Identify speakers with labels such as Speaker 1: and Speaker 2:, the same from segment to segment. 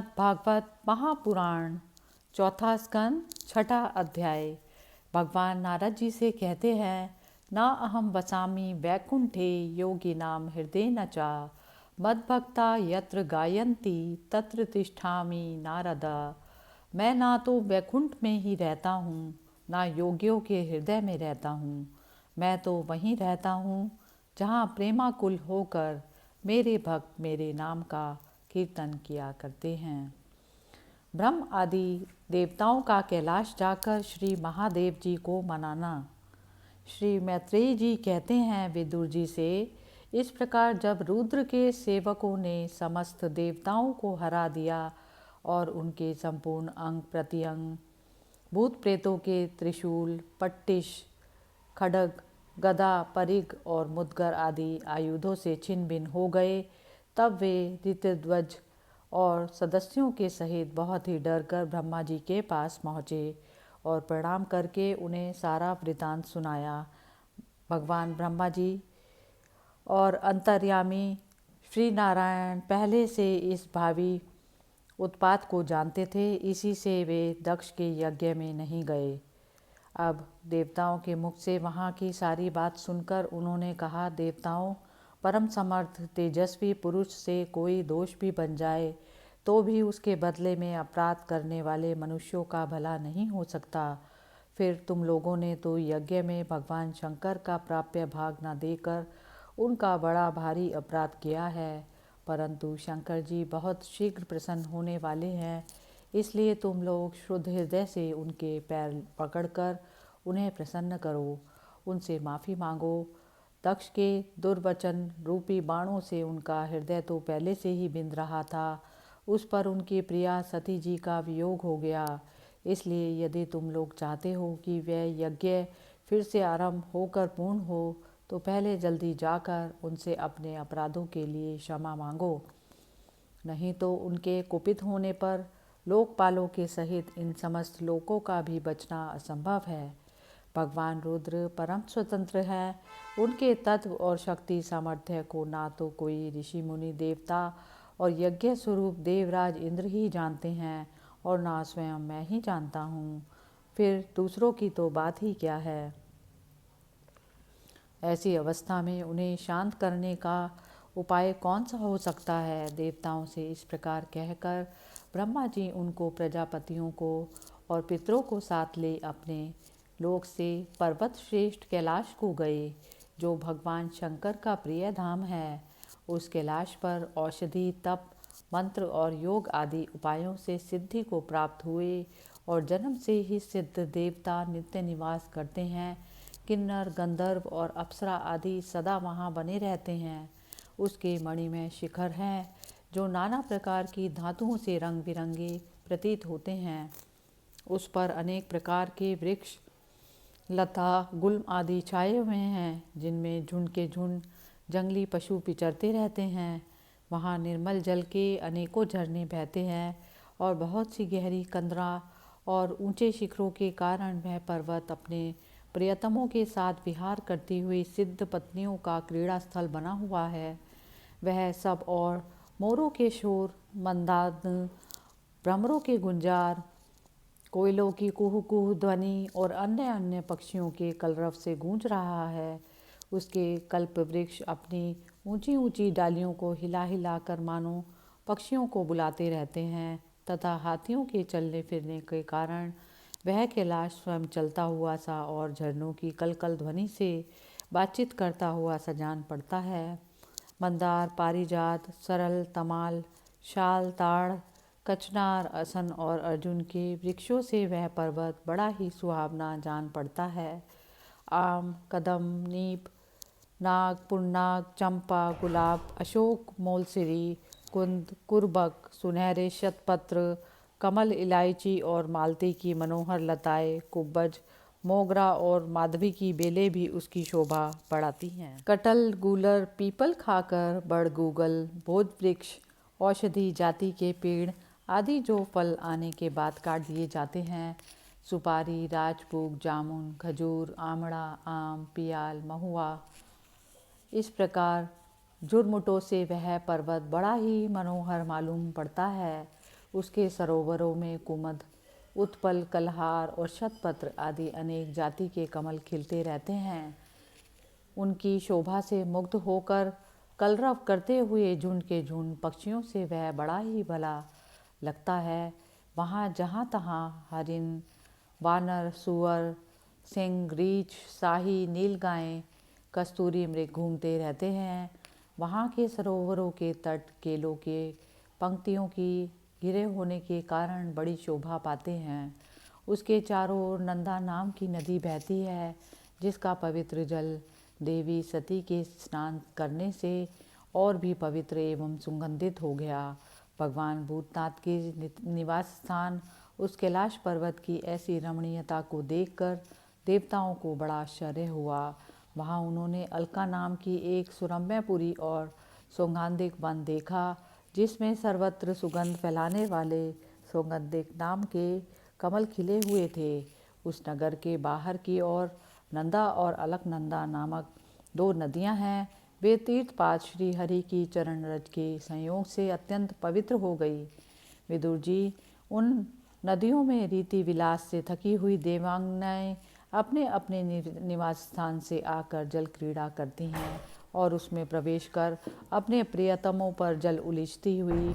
Speaker 1: श्रीमद् भागवत महापुराण चौथा स्कंद छठा अध्याय। भगवान नारद जी से कहते हैं, न अहम वसामि वैकुंठे योगिनाम हृदय न चा मद्भक्ता यत्र गायन्ति तत्र तिष्ठामि नारद। मैं ना तो वैकुंठ में ही रहता हूँ, ना योगियों के हृदय में रहता हूँ। मैं तो वहीं रहता हूँ जहाँ प्रेमाकुल होकर मेरे भक्त मेरे नाम का कीर्तन किया करते हैं। ब्रह्म आदि देवताओं का कैलाश जाकर श्री महादेव जी को मनाना। श्री मैत्रेय जी कहते हैं विदुर जी से, इस प्रकार जब रुद्र के सेवकों ने समस्त देवताओं को हरा दिया और उनके संपूर्ण अंग प्रत्यंग भूत प्रेतों के त्रिशूल, पट्टिश, खड्ग, गदा, परिग और मुद्गर आदि आयुधों से छिन्न भिन्न हो गए, तब वे ऋतध्वज और सदस्यों के सहित बहुत ही डरकर ब्रह्मा जी के पास पहुँचे और प्रणाम करके उन्हें सारा वृतांत सुनाया। भगवान ब्रह्मा जी और अंतर्यामी श्री नारायण पहले से इस भावी उत्पात को जानते थे, इसी से वे दक्ष के यज्ञ में नहीं गए। अब देवताओं के मुख से वहाँ की सारी बात सुनकर उन्होंने कहा, देवताओं, परम समर्थ तेजस्वी पुरुष से कोई दोष भी बन जाए तो भी उसके बदले में अपराध करने वाले मनुष्यों का भला नहीं हो सकता। फिर तुम लोगों ने तो यज्ञ में भगवान शंकर का प्राप्य भाग न देकर उनका बड़ा भारी अपराध किया है, परंतु शंकर जी बहुत शीघ्र प्रसन्न होने वाले हैं, इसलिए तुम लोग शुद्ध हृदय से उनके पैर पकड़कर उन्हें प्रसन्न करो, उनसे माफ़ी मांगो। दक्ष के दुर्वचन रूपी बाणों से उनका हृदय तो पहले से ही बिंद रहा था, उस पर उनकी प्रिया सती जी का वियोग हो गया। इसलिए यदि तुम लोग चाहते हो कि वह यज्ञ फिर से आरंभ होकर पूर्ण हो, तो पहले जल्दी जाकर उनसे अपने अपराधों के लिए क्षमा मांगो, नहीं तो उनके कुपित होने पर लोकपालों के सहित इन समस्त लोकों का भी बचना असंभव है। भगवान रुद्र परम स्वतंत्र है, उनके तत्व और शक्ति सामर्थ्य को ना तो कोई ऋषि मुनि देवता और यज्ञ स्वरूप देवराज इंद्र ही जानते हैं और ना स्वयं मैं ही जानता हूँ, फिर दूसरों की तो बात ही क्या है। ऐसी अवस्था में उन्हें शांत करने का उपाय कौन सा हो सकता है। देवताओं से इस प्रकार कहकर ब्रह्मा जी उनको प्रजापतियों को और पितरों को साथ ले अपने लोक से पर्वत श्रेष्ठ कैलाश को गए, जो भगवान शंकर का प्रिय धाम है। उस कैलाश पर औषधि, तप, मंत्र और योग आदि उपायों से सिद्धि को प्राप्त हुए और जन्म से ही सिद्ध देवता नित्य निवास करते हैं। किन्नर, गंधर्व और अप्सरा आदि सदा वहाँ बने रहते हैं। उसके मणिमय शिखर हैं, जो नाना प्रकार की धातुओं से रंग बिरंगे प्रतीत होते हैं। उस पर अनेक प्रकार के वृक्ष, लता, गुल्म आदि छाए हुए हैं, जिनमें झुंड के झुंड जंगली पशु विचरते रहते हैं। वहाँ निर्मल जल के अनेकों झरने बहते हैं और बहुत सी गहरी कंदरा और ऊंचे शिखरों के कारण वह पर्वत अपने प्रियतमों के साथ विहार करती हुई सिद्ध पत्नियों का क्रीड़ा स्थल बना हुआ है। वह सब और मोरों के शोर, मंदाद, भ्रमरों के गुंजार, कोयलों की कुहू कुहू ध्वनि और अन्य अन्य पक्षियों के कलरव से गूंज रहा है। उसके कल्प वृक्ष अपनी ऊंची ऊंची डालियों को हिला हिला कर मानो पक्षियों को बुलाते रहते हैं, तथा हाथियों के चलने फिरने के कारण वह कैलाश स्वयं चलता हुआ सा और झरनों की कलकल ध्वनि से बातचीत करता हुआ सा जान पड़ता है। मंदार, पारिजात, सरल, तमाल, शाल, ताड़, कचनार, असन और अर्जुन के वृक्षों से वह पर्वत बड़ा ही सुहावना जान पड़ता है। आम, कदम, नीप, नाग, पुन्नाग, चंपा, गुलाब, अशोक, मोलसिरी, कुंद, कुरबक, सुनहरे शतपत्र, कमल, इलायची और मालती की मनोहर लताएं, कुब्बज, मोगरा और माधवी की बेलें भी उसकी शोभा बढ़ाती हैं। कटल, गूलर, पीपल, खाकर, बड़, गूगल, भोज वृक्ष, औषधि जाति के पेड़ आदि जो फल आने के बाद काट दिए जाते हैं, सुपारी, राजपूग, जामुन, खजूर, आमड़ा, आम, पियाल, महुआ, इस प्रकार झुरमुटों से वह पर्वत बड़ा ही मनोहर मालूम पड़ता है। उसके सरोवरों में कुमुद, उत्पल, कलहार और शतपत्र आदि अनेक जाति के कमल खिलते रहते हैं। उनकी शोभा से मुग्ध होकर कलरव करते हुए झुंड के झुंड पक्षियों से वह बड़ा ही भला लगता है। वहाँ जहाँ तहाँ हरिन, वानर, सूअर, सिंह, रीछ, शाही, नीलगाय, कस्तूरी मृग घूमते रहते हैं। वहाँ के सरोवरों के तट केलों के पंक्तियों की घिरे होने के कारण बड़ी शोभा पाते हैं। उसके चारों ओर नंदा नाम की नदी बहती है, जिसका पवित्र जल देवी सती के स्नान करने से और भी पवित्र एवं सुगंधित हो गया। भगवान भूतनाथ के निवास स्थान उस कैलाश पर्वत की ऐसी रमणीयता को देखकर देवताओं को बड़ा आश्चर्य हुआ। वहाँ उन्होंने अलका नाम की एक सुरम्यपुरी और सौगंधिक वन देखा, जिसमें सर्वत्र सुगंध फैलाने वाले सौगंधिक नाम के कमल खिले हुए थे। उस नगर के बाहर की ओर नंदा और अलकनंदा नामक दो नदियां हैं। वे तीर्थपाद श्री हरि की चरण रज के संयोग से अत्यंत पवित्र हो गई। विदुर जी, उन नदियों में रीति विलास से थकी हुई देवांगनाएं अपने अपने निवास स्थान से आकर जल क्रीड़ा करती हैं और उसमें प्रवेश कर अपने प्रियतमों पर जल उलीचती हुई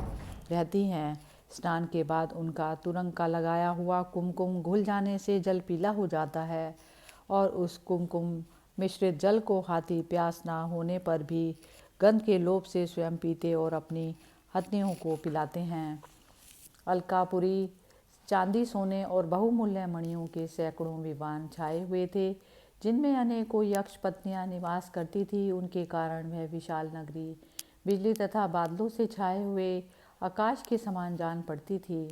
Speaker 1: रहती हैं। स्नान के बाद उनका तुरंग का लगाया हुआ कुमकुम घुल जाने से जल पीला हो जाता है और उस कुमकुम मिश्रित जल को हाथी प्यास ना होने पर भी गंध के लोभ से स्वयं पीते और अपनी हथनियों को पिलाते हैं। अलकापुरी चांदी, सोने और बहुमूल्य मणियों के सैकड़ों विमान छाए हुए थे, जिनमें अनेकों यक्ष पत्नियां निवास करती थी। उनके कारण वह विशाल नगरी बिजली तथा बादलों से छाए हुए आकाश के समान जान पड़ती थी।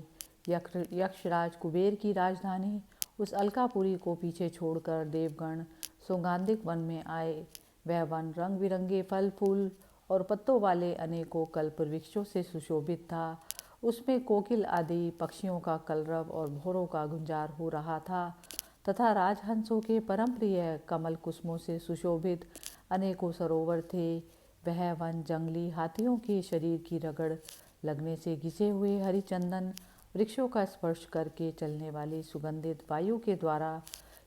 Speaker 1: यक्षराज कुबेर की राजधानी उस अलकापुरी को पीछे छोड़कर देवगण सौगंधिक वन में आए। वह वन रंग बिरंगे फल, फूल और पत्तों वाले अनेकों कल्प वृक्षों से सुशोभित था। उसमें कोकिल आदि पक्षियों का कलरव और भौरों का गुंजार हो रहा था तथा राजहंसों के परम प्रिय कमल कुसुमों से सुशोभित अनेकों सरोवर थे। वह वन जंगली हाथियों के शरीर की रगड़ लगने से घिसे हुए हरिचंदन वृक्षों का स्पर्श करके चलने वाली सुगंधित वायु के द्वारा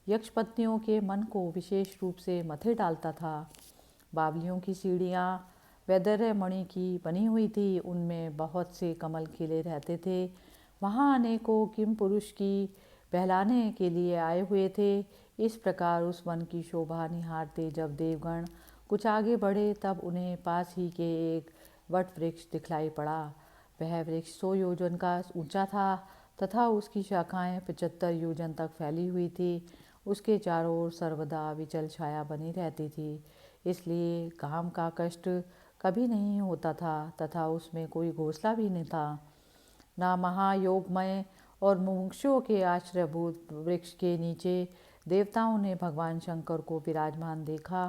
Speaker 1: यक्षपत्नियों के मन को विशेष रूप से मथे डालता था। बावलियों की सीढ़ियाँ वैदर्य मणि की बनी हुई थी, उनमें बहुत से कमल खिले रहते थे। वहाँ अनेकों किम पुरुष की बहलाने के लिए आए हुए थे। इस प्रकार उस वन की शोभा निहारते जब देवगण कुछ आगे बढ़े, तब उन्हें पास ही के एक वट वृक्ष दिखलाई पड़ा। वह वृक्ष 100 योजन का ऊंचा था तथा उसकी शाखाएं 75 योजन तक फैली हुई थी। उसके चारों ओर सर्वदा विचल छाया बनी रहती थी, इसलिए घाम का कष्ट कभी नहीं होता था तथा उसमें कोई घोंसला भी नहीं था। ना महायोगमय और मुमुक्षुओं के आश्रयभूत वृक्ष के नीचे देवताओं ने भगवान शंकर को विराजमान देखा।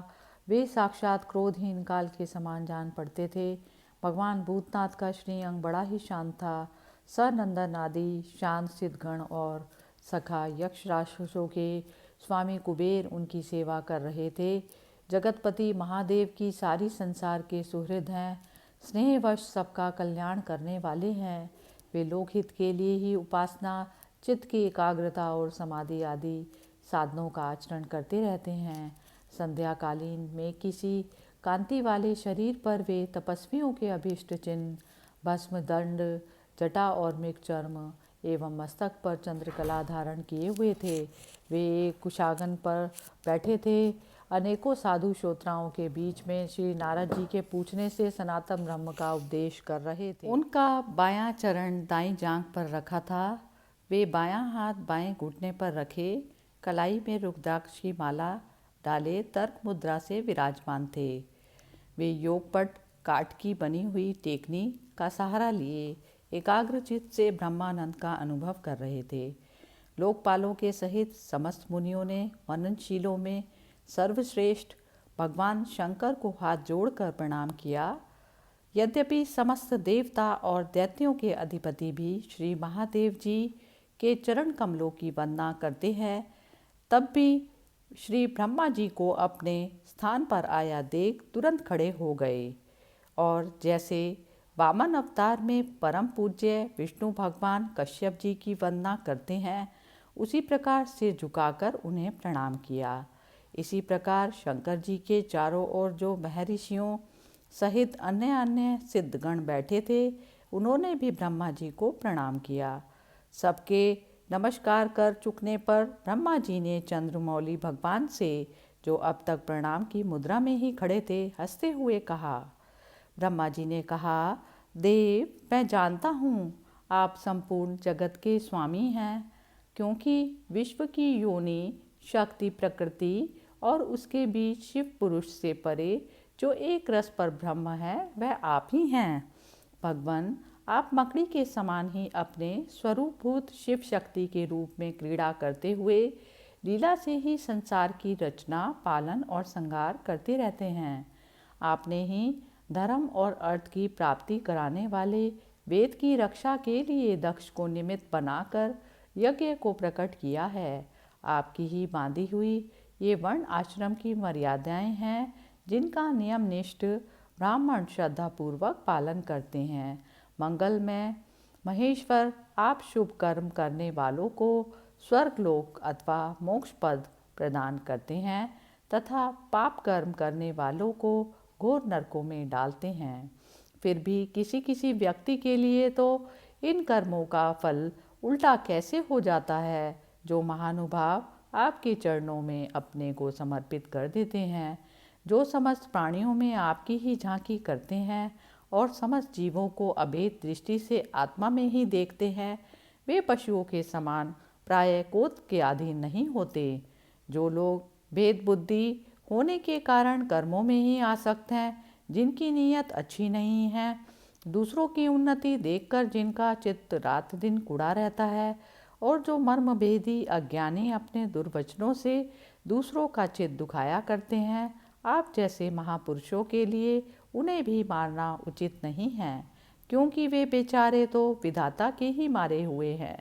Speaker 1: वे साक्षात क्रोधहीन काल के समान जान पड़ते थे। भगवान भूतनाथ का श्रीअंग बड़ा ही शांत था। सनंदन आदि शांत सिद्धगण और सखा यक्ष राक्षसों के स्वामी कुबेर उनकी सेवा कर रहे थे। जगतपति महादेव की सारी संसार के सुहृद हैं, स्नेहवश सबका कल्याण करने वाले हैं। वे लोकहित के लिए ही उपासना, चित्त की एकाग्रता और समाधि आदि साधनों का आचरण करते रहते हैं। संध्याकालीन में किसी कांति वाले शरीर पर वे तपस्वियों के अभीष्ट चिन्ह भस्म, दंड, जटा और मृगचर्म एवं मस्तक पर चंद्रकला धारण किए हुए थे। वे एक कुशासन पर बैठे थे। अनेकों साधु श्रोताओं के बीच में श्री नारद जी के पूछने से सनातन ब्रह्म का उपदेश कर रहे थे। उनका बायां चरण दाईं जांघ पर रखा था। वे बायां हाथ बाएं घुटने पर रखे कलाई में रुद्राक्ष की माला डाले तर्क मुद्रा से विराजमान थे। वे योगपट काठ की बनी हुई टेकनी का सहारा लिए एकाग्रचित्त से ब्रह्मानंद का अनुभव कर रहे थे। लोकपालों के सहित समस्त मुनियों ने मननशीलों में सर्वश्रेष्ठ भगवान शंकर को हाथ जोड़कर प्रणाम किया। यद्यपि समस्त देवता और दैत्यों के अधिपति भी श्री महादेव जी के चरण कमलों की वंदना करते हैं, तब भी श्री ब्रह्मा जी को अपने स्थान पर आया देख तुरंत खड़े हो गए और जैसे वामन अवतार में परम पूज्य विष्णु भगवान कश्यप जी की वंदना करते हैं, उसी प्रकार सिर झुकाकर उन्हें प्रणाम किया। इसी प्रकार शंकर जी के चारों ओर जो महर्षियों सहित अन्य अन्य सिद्धगण बैठे थे, उन्होंने भी ब्रह्मा जी को प्रणाम किया। सबके नमस्कार कर चुकने पर ब्रह्मा जी ने चंद्रमौली भगवान से, जो अब तक प्रणाम की मुद्रा में ही खड़े थे, हंसते हुए कहा। ब्रह्मा जी ने कहा, देव, मैं जानता हूँ आप संपूर्ण जगत के स्वामी हैं, क्योंकि विश्व की योनि, शक्ति, प्रकृति और उसके बीच शिव पुरुष से परे जो एक रस पर ब्रह्म है, वह आप ही हैं। भगवान, आप मकड़ी के समान ही अपने स्वरूपभूत शिव शक्ति के रूप में क्रीड़ा करते हुए लीला से ही संसार की रचना, पालन और संहार करते रहते हैं। आपने ही धर्म और अर्थ की प्राप्ति कराने वाले वेद की रक्षा के लिए दक्ष को निमित्त बनाकर यज्ञ को प्रकट किया है। आपकी ही बांधी हुई ये वर्ण आश्रम की मर्यादाएं हैं, जिनका नियमनिष्ठ ब्राह्मण श्रद्धापूर्वक पालन करते हैं। मंगलमय महेश्वर, आप शुभ कर्म करने वालों को स्वर्गलोक अथवा मोक्ष पद प्रदान करते हैं तथा पाप कर्म करने वालों को घोर नरकों में डालते हैं। फिर भी किसी किसी व्यक्ति के लिए तो इन कर्मों का फल उल्टा कैसे हो जाता है। जो महानुभाव आपके चरणों में अपने को समर्पित कर देते हैं, जो समस्त प्राणियों में आपकी ही झांकी करते हैं और समस्त जीवों को अभेद दृष्टि से आत्मा में ही देखते हैं, वे पशुओं के समान प्रायः क्रोध के अधीन नहीं होते। जो लोग भेद बुद्धि होने के कारण कर्मों में ही आसक्त हैं, जिनकी नीयत अच्छी नहीं है, दूसरों की उन्नति देखकर जिनका चित्त रात दिन कुढ़ा रहता है, और जो मर्मभेदी अज्ञानी अपने दुर्वचनों से दूसरों का चित्त दुखाया करते हैं, आप जैसे महापुरुषों के लिए उन्हें भी मारना उचित नहीं है, क्योंकि वे बेचारे तो विधाता के ही मारे हुए हैं।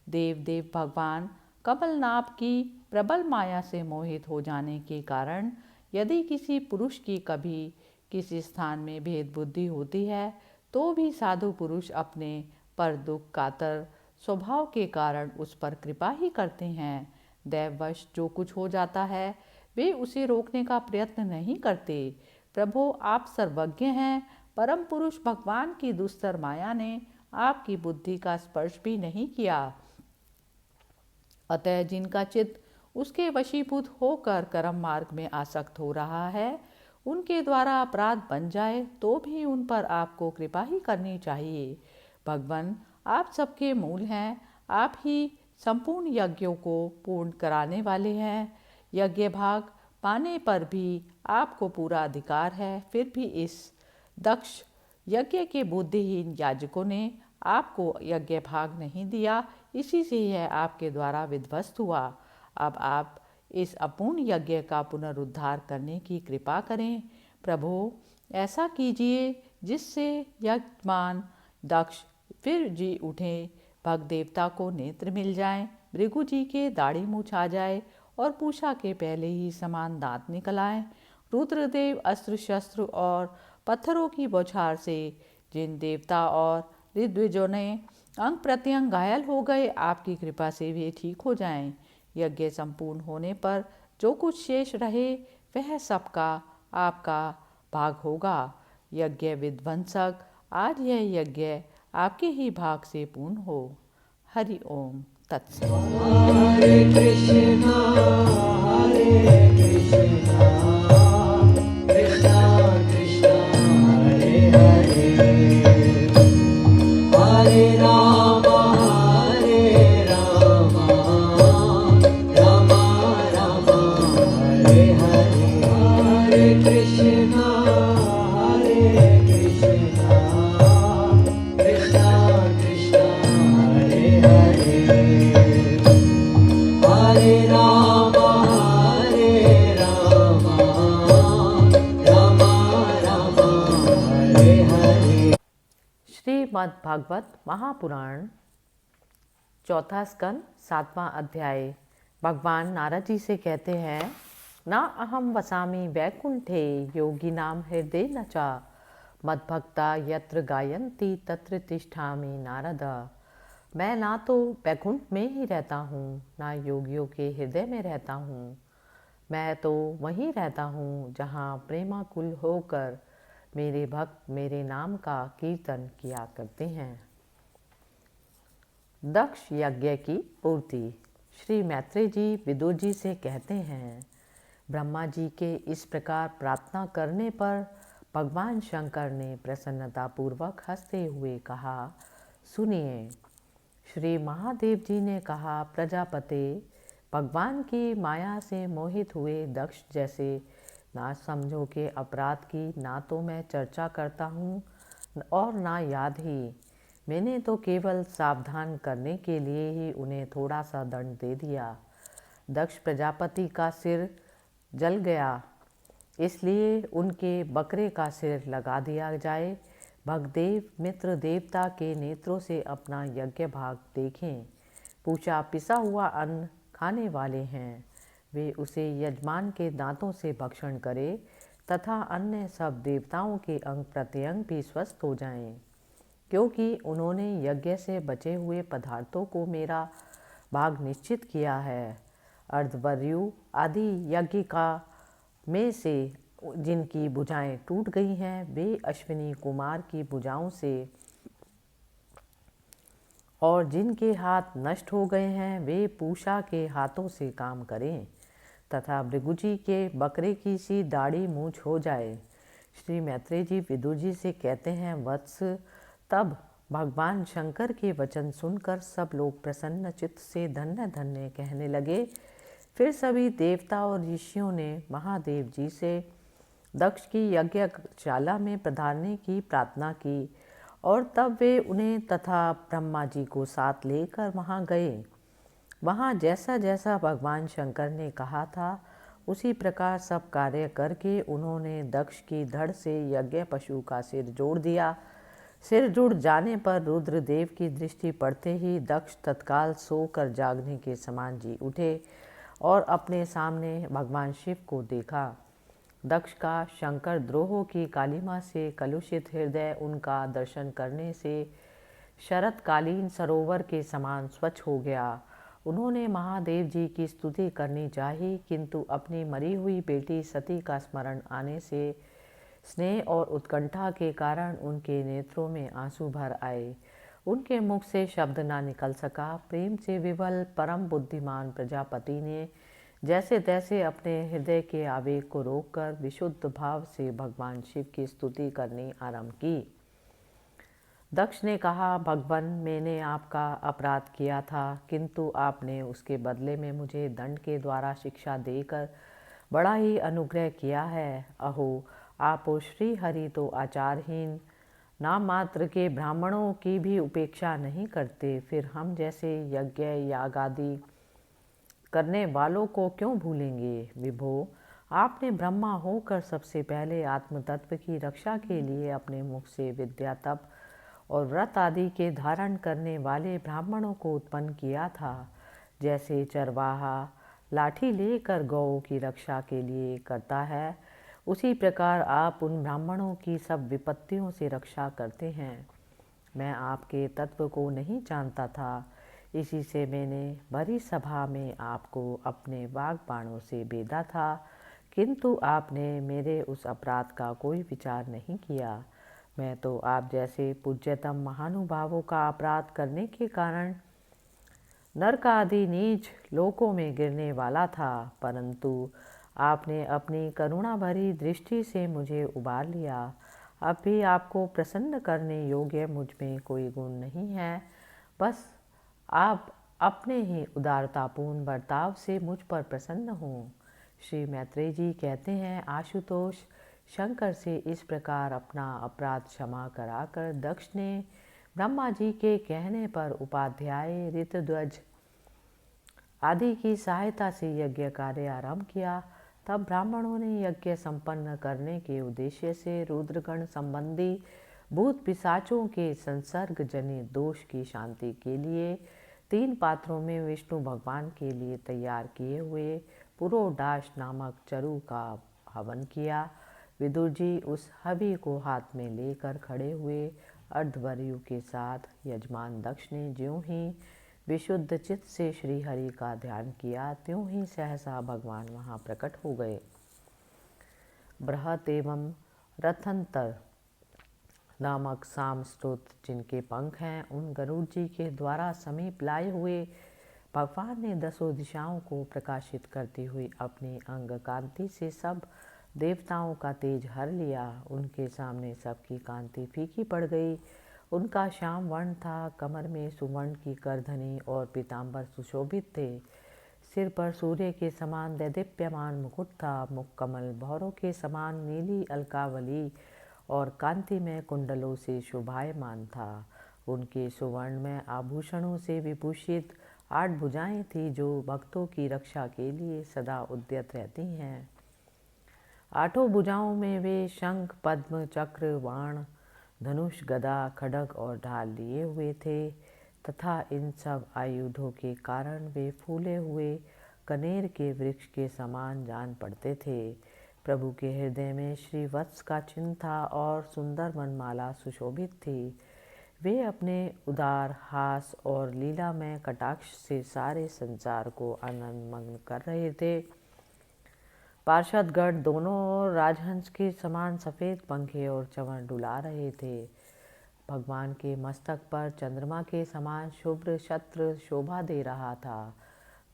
Speaker 1: देव भगवान कमलनाभ की प्रबल माया से मोहित हो जाने के कारण यदि किसी पुरुष की कभी किसी स्थान में भेद बुद्धि होती है, तो भी साधु पुरुष अपने पर दुख कातर स्वभाव के कारण उस पर कृपा ही करते हैं। दैववश जो कुछ हो जाता है, वे उसे रोकने का प्रयत्न नहीं करते। प्रभु, आप सर्वज्ञ हैं। परम पुरुष भगवान की दुस्तर माया ने आपकी बुद्धि का स्पर्श भी नहीं किया। अतः जिनका चित्त उसके वशीभूत होकर कर्म मार्ग में आसक्त हो रहा है, उनके द्वारा अपराध बन जाए तो भी उन पर आपको कृपा ही करनी चाहिए। भगवान, आप सबके मूल हैं। आप ही संपूर्ण यज्ञों को पूर्ण कराने वाले हैं। यज्ञ भाग पाने पर भी आपको पूरा अधिकार है, फिर भी इस दक्ष यज्ञ के बुद्धिहीन याजकों ने आपको यज्ञ भाग नहीं दिया, इसी से यह आपके द्वारा विध्वस्त हुआ। अब आप इस अपूर्ण यज्ञ का पुनरुद्धार करने की कृपा करें। प्रभु, ऐसा कीजिए जिससे यजमान दक्ष फिर जी उठे, भग देवता को नेत्र मिल जाएं, भृगु जी के दाढ़ी मूछ आ जाए और पूषा के पहले ही समान दांत निकल आए। रुद्रदेव अस्त्र शस्त्र और पत्थरों की बौछार से जिन देवता और ऋद्विजों ने अंग प्रत्यंग घायल हो गए, आपकी कृपा से वे ठीक हो जाएं। यज्ञ संपूर्ण होने पर जो कुछ शेष रहे, वह सबका आपका भाग होगा। यज्ञ विध्वंसक, आज यह यज्ञ आपके ही भाग से पूर्ण हो। हरि ओम तत्सत।
Speaker 2: हरे कृष्णा कृष्णा कृष्णा हरे हरे, हरे राम राम राम हरे हरे, हरे कृष्णा कृष्णा कृष्णा हरे हरे, हरे राम राम राम हरे हरे।
Speaker 1: श्रीमद् भागवत महापुराण चौथा स्कंद 7वां अध्याय। भगवान नारद जी से कहते हैं, ना अहम वसामि वैकुंठे योगी नाम हृदय न चा। मद्भक्ता यत्र गायन्ति तत्र तिष्ठामि नारद। मैं ना तो बैकुंठ में ही रहता हूँ, ना योगियों के हृदय में रहता हूँ। मैं तो वहीं रहता हूँ जहाँ प्रेमाकुल होकर मेरे भक्त मेरे नाम का कीर्तन किया करते हैं। दक्ष यज्ञ की पूर्ति। श्री मैत्रेय जी विदुर जी से कहते हैं, ब्रह्मा जी के इस प्रकार प्रार्थना करने पर भगवान शंकर ने प्रसन्नतापूर्वक हंसते हुए कहा, सुनिए। श्री महादेव जी ने कहा, प्रजापते, भगवान की माया से मोहित हुए दक्ष जैसे ना समझो के अपराध की ना तो मैं चर्चा करता हूँ और ना याद ही। मैंने तो केवल सावधान करने के लिए ही उन्हें थोड़ा सा दंड दे दिया। दक्ष प्रजापति का सिर जल गया, इसलिए उनके बकरे का सिर लगा दिया जाए। भगदेव मित्र देवता के नेत्रों से अपना यज्ञ भाग देखें। पूछा, पिसा हुआ अन्न खाने वाले हैं, वे उसे यजमान के दांतों से भक्षण करें तथा अन्य सब देवताओं के अंग प्रत्यंग भी स्वस्थ हो जाएं, क्योंकि उन्होंने यज्ञ से बचे हुए पदार्थों को मेरा भाग निश्चित किया है। अर्धवर्यु आदि यज्ञिका में से जिनकी भुजाएं टूट गई हैं, वे अश्विनी कुमार की भुजाओं से, और जिनके हाथ नष्ट हो गए हैं वे पूषा के हाथों से काम करें तथा भृगुजी के बकरे की सी दाढ़ी मूछ हो जाए। श्री मैत्रेय जी विदुर जी से कहते हैं, वत्स, तब भगवान शंकर के वचन सुनकर सब लोग प्रसन्न चित्त से धन्य धन्य कहने लगे। फिर सभी देवता और ऋषियों ने महादेव जी से दक्ष की यज्ञशाला में पधारने की प्रार्थना की और तब वे उन्हें तथा ब्रह्मा जी को साथ लेकर वहाँ गए। वहाँ जैसा जैसा भगवान शंकर ने कहा था उसी प्रकार सब कार्य करके उन्होंने दक्ष की धड़ से यज्ञ पशु का सिर जोड़ दिया। सिर जुड़ जाने पर रुद्रदेव की दृष्टि पड़ते ही दक्ष तत्काल सोकर जागने के समान जी उठे और अपने सामने भगवान शिव को देखा। दक्ष का शंकर द्रोह की कालिमा से कलुषित हृदय उनका दर्शन करने से शरतकालीन सरोवर के समान स्वच्छ हो गया। उन्होंने महादेव जी की स्तुति करनी चाहिए, किंतु अपनी मरी हुई बेटी सती का स्मरण आने से स्नेह और उत्कंठा के कारण उनके नेत्रों में आंसू भर आए। उनके मुख से शब्द ना निकल सका। प्रेम से विवल परम बुद्धिमान प्रजापति ने जैसे तैसे अपने हृदय के आवेग को रोककर विशुद्ध भाव से भगवान शिव की स्तुति करनी आरंभ की। दक्ष ने कहा, भगवान, मैंने आपका अपराध किया था, किंतु आपने उसके बदले में मुझे दंड के द्वारा शिक्षा देकर बड़ा ही अनुग्रह किया है। अहो, आप श्री हरि तो आचारहीन नाम मात्र के ब्राह्मणों की भी उपेक्षा नहीं करते, फिर हम जैसे यज्ञ याग आदि करने वालों को क्यों भूलेंगे। विभो, आपने ब्रह्मा होकर सबसे पहले आत्म तत्व की रक्षा के लिए अपने मुख से विद्या तप और व्रत आदि के धारण करने वाले ब्राह्मणों को उत्पन्न किया था। जैसे चरवाहा लाठी लेकर गौ की रक्षा के लिए करता है, उसी प्रकार आप उन ब्राह्मणों की सब विपत्तियों से रक्षा करते हैं। मैं आपके तत्व को नहीं जानता था, इसी से मैंने भरी सभा में आपको अपने वाग बाणों से बेधा था, किंतु आपने मेरे उस अपराध का कोई विचार नहीं किया। मैं तो आप जैसे पूज्यतम महानुभावों का अपराध करने के कारण नरक आदि नीच लोकों में गिरने वाला था, परंतु आपने अपनी करुणा भरी दृष्टि से मुझे उबार लिया। अब भी आपको प्रसन्न करने योग्य मुझ में कोई गुण नहीं है, बस आप अपने ही उदारतापूर्ण बर्ताव से मुझ पर प्रसन्न हों। श्री मैत्रेय जी कहते हैं, आशुतोष, शंकर से इस प्रकार अपना अपराध क्षमा कराकर दक्ष ने ब्रह्मा जी के कहने पर उपाध्याय ऋतध्वज आदि की सहायता से यज्ञ कार्य आरंभ किया। तब ब्राह्मणों ने यज्ञ संपन्न करने के उद्देश्य से रुद्रगण संबंधी भूत पिशाचों के संसर्ग जनित दोष की शांति के लिए 3 पात्रों में विष्णु भगवान के लिए तैयार किए हुए पुरोडाश नामक चरु का हवन किया। विदुर जी उस हवि को हाथ में लेकर खड़े हुए। अर्धवर्यु के साथ यजमान दक्ष ने ज्यों ही विशुद्ध चित्त से श्री हरि का ध्यान किया, त्यों ही सहसा भगवान वहाँ प्रकट हो गए। बृहत एवं रथंतर नामक साम स्तोत्र जिनके पंख हैं, उन गरुड़ जी के द्वारा समीप लाए हुए भगवान ने दसों दिशाओं को प्रकाशित करती हुई अपनी अंग कांति से सब देवताओं का तेज हर लिया। उनके सामने सबकी कांति फीकी पड़ गई। उनका श्याम वर्ण था, कमर में सुवर्ण की करधनी और पीताम्बर सुशोभित थे। सिर पर सूर्य के समान दैदीप्यमान मुकुट था। मुख कमल भौरों के समान नीली अलकावली और कांति में कुंडलों से शोभायमान था। उनके सुवर्ण में आभूषणों से विभूषित 8 भुजाएं थी, जो भक्तों की रक्षा के लिए सदा उद्यत रहती हैं। 8 भुजाओं में वे शंख, पद्म, चक्र, बाण, धनुष, गदा, खड्ग और ढाल लिए हुए थे तथा इन सब आयुधों के कारण वे फूले हुए कनेर के वृक्ष के समान जान पड़ते थे। प्रभु के हृदय में श्री वत्स का चिन्ह था और सुंदर वनमाला सुशोभित थी। वे अपने उदार हास और लीलामय कटाक्ष से सारे संसार को आनंदमग्न कर रहे थे। पार्षदगण दोनों ओर राजहंस के समान सफ़ेद पंखे और चंवर डुला रहे थे। भगवान के मस्तक पर चंद्रमा के समान शुभ्र छत्र शोभा दे रहा था।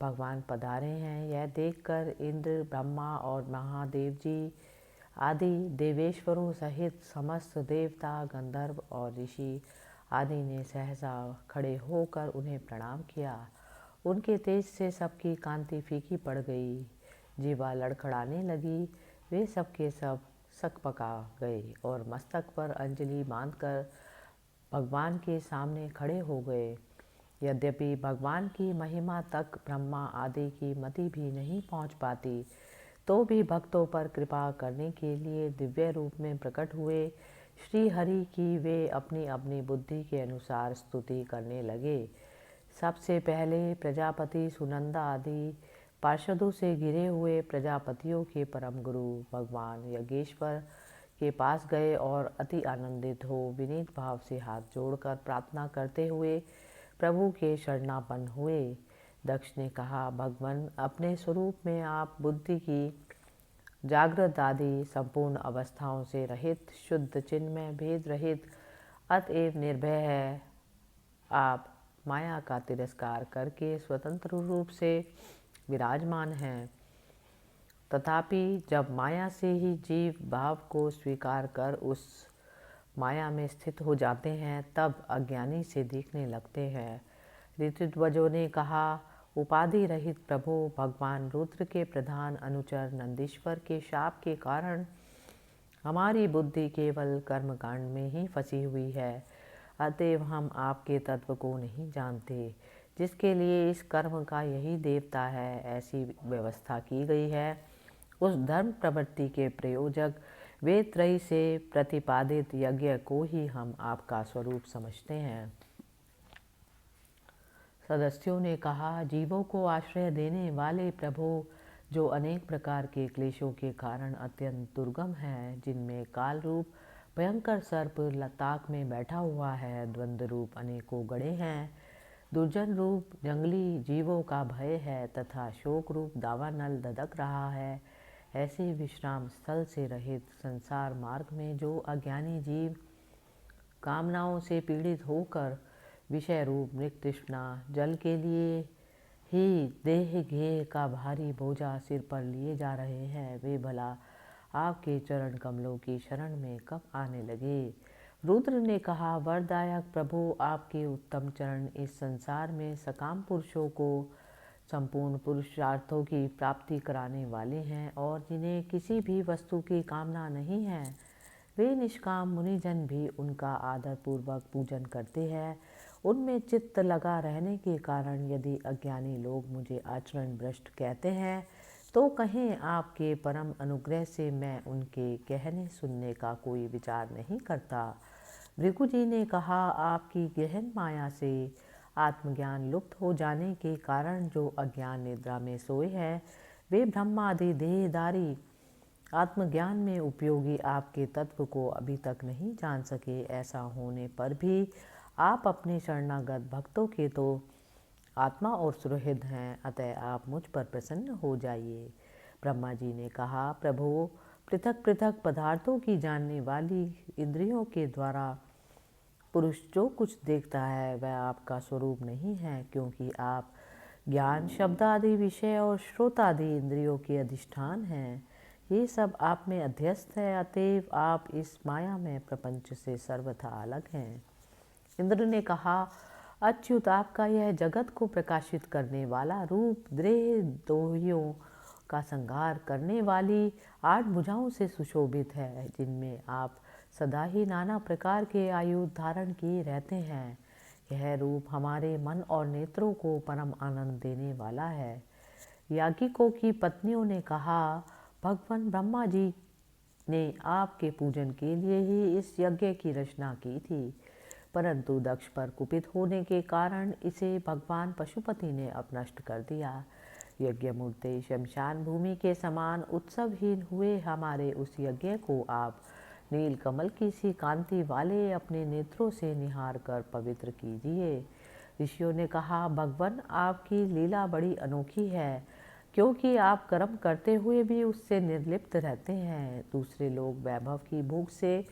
Speaker 1: भगवान पधारे हैं, यह देखकर इंद्र, ब्रह्मा और महादेव जी आदि देवेश्वरों सहित समस्त देवता, गंधर्व और ऋषि आदि ने सहसा खड़े होकर उन्हें प्रणाम किया। उनके तेज से सबकी कांति फीकी पड़ गई, जीवा लड़खड़ाने लगी। वे सबके सब सकपका गए और मस्तक पर अंजलि बांधकर भगवान के सामने खड़े हो गए। यद्यपि भगवान की महिमा तक ब्रह्मा आदि की मति भी नहीं पहुंच पाती, तो भी भक्तों पर कृपा करने के लिए दिव्य रूप में प्रकट हुए श्री हरि की वे अपनी अपनी बुद्धि के अनुसार स्तुति करने लगे। सबसे पहले प्रजापति सुनंदा आदि पार्षदों से घिरे हुए प्रजापतियों के परम गुरु भगवान यज्ञेश्वर के पास गए और अति आनंदित हो विनीत भाव से हाथ जोड़कर प्रार्थना करते हुए प्रभु के शरणापन्न हुए। दक्ष ने कहा, भगवान, अपने स्वरूप में आप बुद्धि की जागृत आदि संपूर्ण अवस्थाओं से रहित, शुद्ध, चिन्मय, भेद रहित, अतएव निर्भय है। आप माया का तिरस्कार करके स्वतंत्र रूप से विराजमान हैं। तथापि जब माया से ही जीव भाव को स्वीकार कर उस माया में स्थित हो जाते हैं, तब अज्ञानी से दिखने लगते हैं। ऋतुध्वजों ने कहा, उपाधि रहित प्रभु भगवान रुद्र के प्रधान अनुचर नंदीश्वर के शाप के कारण हमारी बुद्धि केवल कर्मकांड में ही फंसी हुई है। अतएव हम आपके तत्व को नहीं जानते, जिसके लिए इस कर्म का यही देवता है, ऐसी व्यवस्था की गई है। उस धर्म प्रवृत्ति के प्रयोजक वेद त्रयी से प्रतिपादित यज्ञ को ही हम आपका स्वरूप समझते हैं। सदस्यों ने कहा, जीवों को आश्रय देने वाले प्रभु, जो अनेक प्रकार के क्लेशों के कारण अत्यंत दुर्गम है, जिनमें काल रूप भयंकर सर्प लताक में बैठा हुआ है, द्वंद्व रूप अनेकों गड़े हैं, दुर्जन रूप जंगली जीवों का भय है तथा शोक रूप दावानल धधक रहा है, ऐसे विश्राम स्थल से रहित संसार मार्ग में जो अज्ञानी जीव कामनाओं से पीड़ित होकर विषय रूप मृग तृष्णा जल के लिए ही देह घेय का भारी बोझा सिर पर लिए जा रहे हैं, वे भला आपके चरण कमलों की शरण में कब आने लगे। रुद्र ने कहा, वरदायक प्रभु, आपके उत्तम चरण इस संसार में सकाम पुरुषों को संपूर्ण पुरुषार्थों की प्राप्ति कराने वाले हैं और जिन्हें किसी भी वस्तु की कामना नहीं है, वे निष्काम मुनिजन भी उनका आदरपूर्वक पूजन करते हैं। उनमें चित्त लगा रहने के कारण यदि अज्ञानी लोग मुझे आचरण भ्रष्ट कहते हैं, तो कहें आपके परम अनुग्रह से मैं उनके कहने सुनने का कोई विचार नहीं करता। भृगु जी ने कहा, आपकी गहन माया से आत्मज्ञान लुप्त हो जाने के कारण जो अज्ञान निद्रा में सोए हैं, वे ब्रह्मादि देहधारी आत्मज्ञान में उपयोगी आपके तत्व को अभी तक नहीं जान सके। ऐसा होने पर भी आप अपने शरणागत भक्तों के तो आत्मा और सुहृद हैं, अतः आप मुझ पर प्रसन्न हो जाइए। ब्रह्मा जी ने कहा, प्रभु, पृथक पृथक पदार्थों की जानने वाली इंद्रियों के द्वारा पुरुष जो कुछ देखता है वह आपका स्वरूप नहीं है, क्योंकि आप ज्ञान, शब्द आदि विषय और श्रोत आदि इंद्रियों के अधिष्ठान हैं। ये सब आप में अध्यस्त है, अतएव आप इस माया में प्रपंच से सर्वथा अलग हैं। इंद्र ने कहा, अच्युत, आपका यह जगत को प्रकाशित करने वाला रूप देह दोहियों का संहार करने वाली 8 भुजाओं से सुशोभित है, जिनमें आप सदा ही नाना प्रकार के आयुध धारण किए रहते हैं। यह रूप हमारे मन और नेत्रों को परम आनंद देने वाला है। याज्ञिकों की पत्नियों ने कहा, भगवान ब्रह्मा जी ने आपके पूजन के लिए ही इस यज्ञ की रचना की थी, परंतु दक्ष पर कुपित होने के कारण इसे भगवान पशुपति ने अपनष्ट कर दिया। यज्ञ मूर्ति शमशान भूमि के समान उत्सवहीन हुए हमारे उस यज्ञ को आप नील कमल की सी कांति वाले अपने नेत्रों से निहार कर पवित्र कीजिए। ऋषियों ने कहा, भगवान, आपकी लीला बड़ी अनोखी है, क्योंकि आप कर्म करते हुए भी उससे निर्लिप्त रहते हैं। दूसरे लोग वैभव की भूख से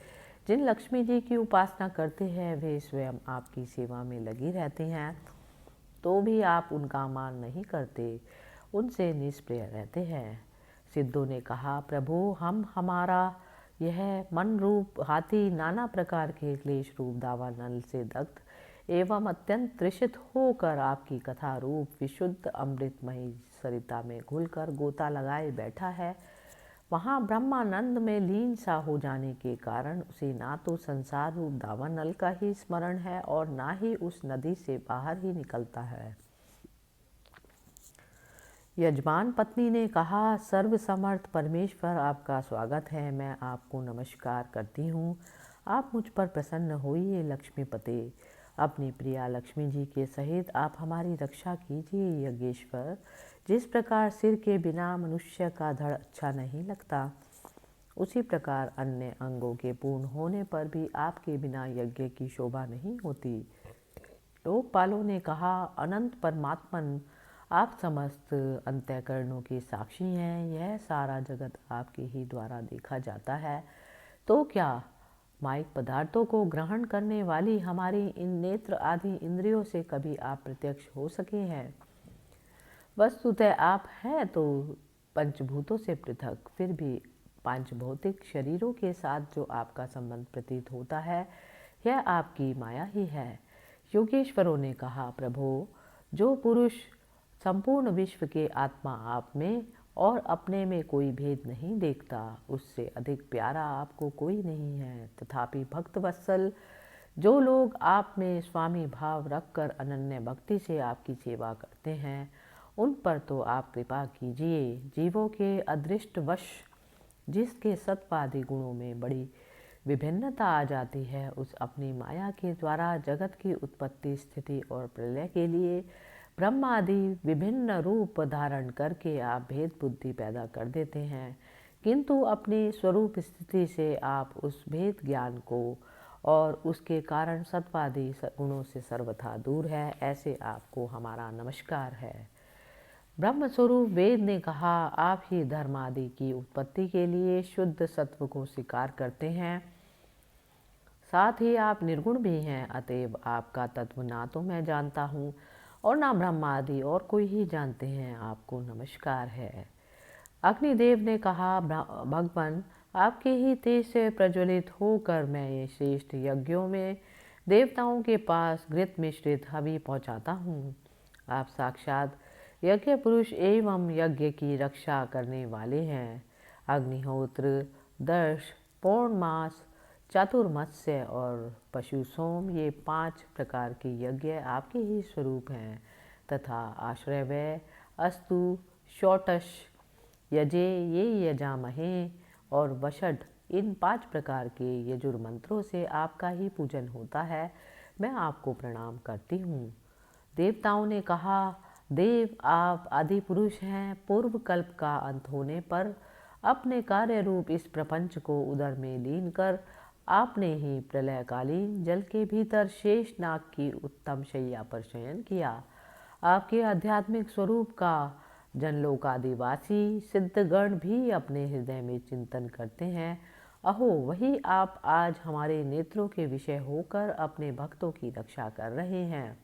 Speaker 1: जिन लक्ष्मी जी की उपासना करते हैं वे स्वयं आपकी सेवा में लगी रहते हैं, तो भी आप उनका मान नहीं करते, उनसे निष्प्रिय रहते हैं। सिद्धों ने कहा, प्रभु, हम हमारा यह मन रूप हाथी नाना प्रकार के क्लेश रूप दावानल से दग्ध एवं अत्यंत तृषित होकर आपकी कथा रूप विशुद्ध अमृतमयी सरिता में घुलकर गोता लगाए बैठा है। वहाँ ब्रह्मानंद में लीन सा हो जाने के कारण उसे ना तो संसार रूप दावानल का ही स्मरण है और ना ही उस नदी से बाहर ही निकलता है। यजमान पत्नी ने कहा, सर्वसमर्थ परमेश्वर, आपका स्वागत है। मैं आपको नमस्कार करती हूँ। आप मुझ पर प्रसन्न होइए। लक्ष्मीपते, अपनी प्रिया लक्ष्मी जी के सहित आप हमारी रक्षा कीजिए। यज्ञेश्वर, जिस प्रकार सिर के बिना मनुष्य का धड़ अच्छा नहीं लगता, उसी प्रकार अन्य अंगों के पूर्ण होने पर भी आपके बिना यज्ञ की शोभा नहीं होती। लोकपालों ने कहा, अनंत परमात्मन, आप समस्त अंतःकरणों के साक्षी हैं। यह सारा जगत आपके ही द्वारा देखा जाता है, तो क्या माइक पदार्थों को ग्रहण करने वाली हमारी इन नेत्र आदि इंद्रियों से कभी आप प्रत्यक्ष हो सके हैं? वस्तुतः आप हैं तो पंचभूतों से पृथक, फिर भी पांच भौतिक शरीरों के साथ जो आपका संबंध प्रतीत होता है, यह आपकी माया ही है। योगेश्वरों ने कहा, प्रभो, जो पुरुष संपूर्ण विश्व के आत्मा आप में और अपने में कोई भेद नहीं देखता, उससे अधिक प्यारा आपको कोई नहीं है। तथापि भक्त वत्सल, जो लोग आप में स्वामी भाव रखकर अनन्य भक्ति से आपकी सेवा करते हैं, उन पर तो आप कृपा कीजिए। जीवों के अदृष्टवश जिसके सत्वादि गुणों में बड़ी विभिन्नता आ जाती है, उस अपनी माया के द्वारा जगत की उत्पत्ति, स्थिति और प्रलय के लिए ब्रह्मादि विभिन्न रूप धारण करके आप भेद बुद्धि पैदा कर देते हैं, किंतु अपनी स्वरूप स्थिति से आप उस भेद ज्ञान को और उसके कारण सत्वादि गुणों से सर्वथा दूर है। ऐसे आपको हमारा नमस्कार है। ब्रह्म स्वरूप वेद ने कहा, आप ही धर्म आदि की उत्पत्ति के लिए शुद्ध सत्व को स्वीकार करते हैं, साथ ही आप निर्गुण भी हैं। अतएव आपका तत्व ना तो मैं जानता हूँ और ना ब्रह्मा आदि और कोई ही जानते हैं। आपको नमस्कार है। अग्निदेव ने कहा, भगवान, आपके ही तेज से प्रज्वलित होकर मैं ये श्रेष्ठ यज्ञों में देवताओं के पास घृत मिश्रित हवि पहुँचाता हूँ। आप साक्षात यज्ञ पुरुष एवं यज्ञ की रक्षा करने वाले हैं। अग्निहोत्र, दर्श, पौर्णमास, चातुर्मस्य और पशु सोम, ये 5 प्रकार के यज्ञ आपके ही स्वरूप हैं। तथा आश्रयव्य, अस्तु, शौटश, यजे, ये यजामहे और वषड, इन 5 प्रकार के यजुर मंत्रों से आपका ही पूजन होता है। मैं आपको प्रणाम करती हूँ। देवताओं ने कहा, देव, आप आदि पुरुष हैं। पूर्व कल्प का अंत होने पर
Speaker 3: अपने कार्य रूप इस प्रपंच को उदर में लीन कर आपने ही प्रलयकालीन जल के भीतर शेष नाग की उत्तम शैया पर शयन किया। आपके आध्यात्मिक स्वरूप का जनलोकादिवासी सिद्धगण भी अपने हृदय में चिंतन करते हैं। अहो, वही आप आज हमारे नेत्रों के विषय होकर अपने भक्तों की रक्षा कर रहे हैं।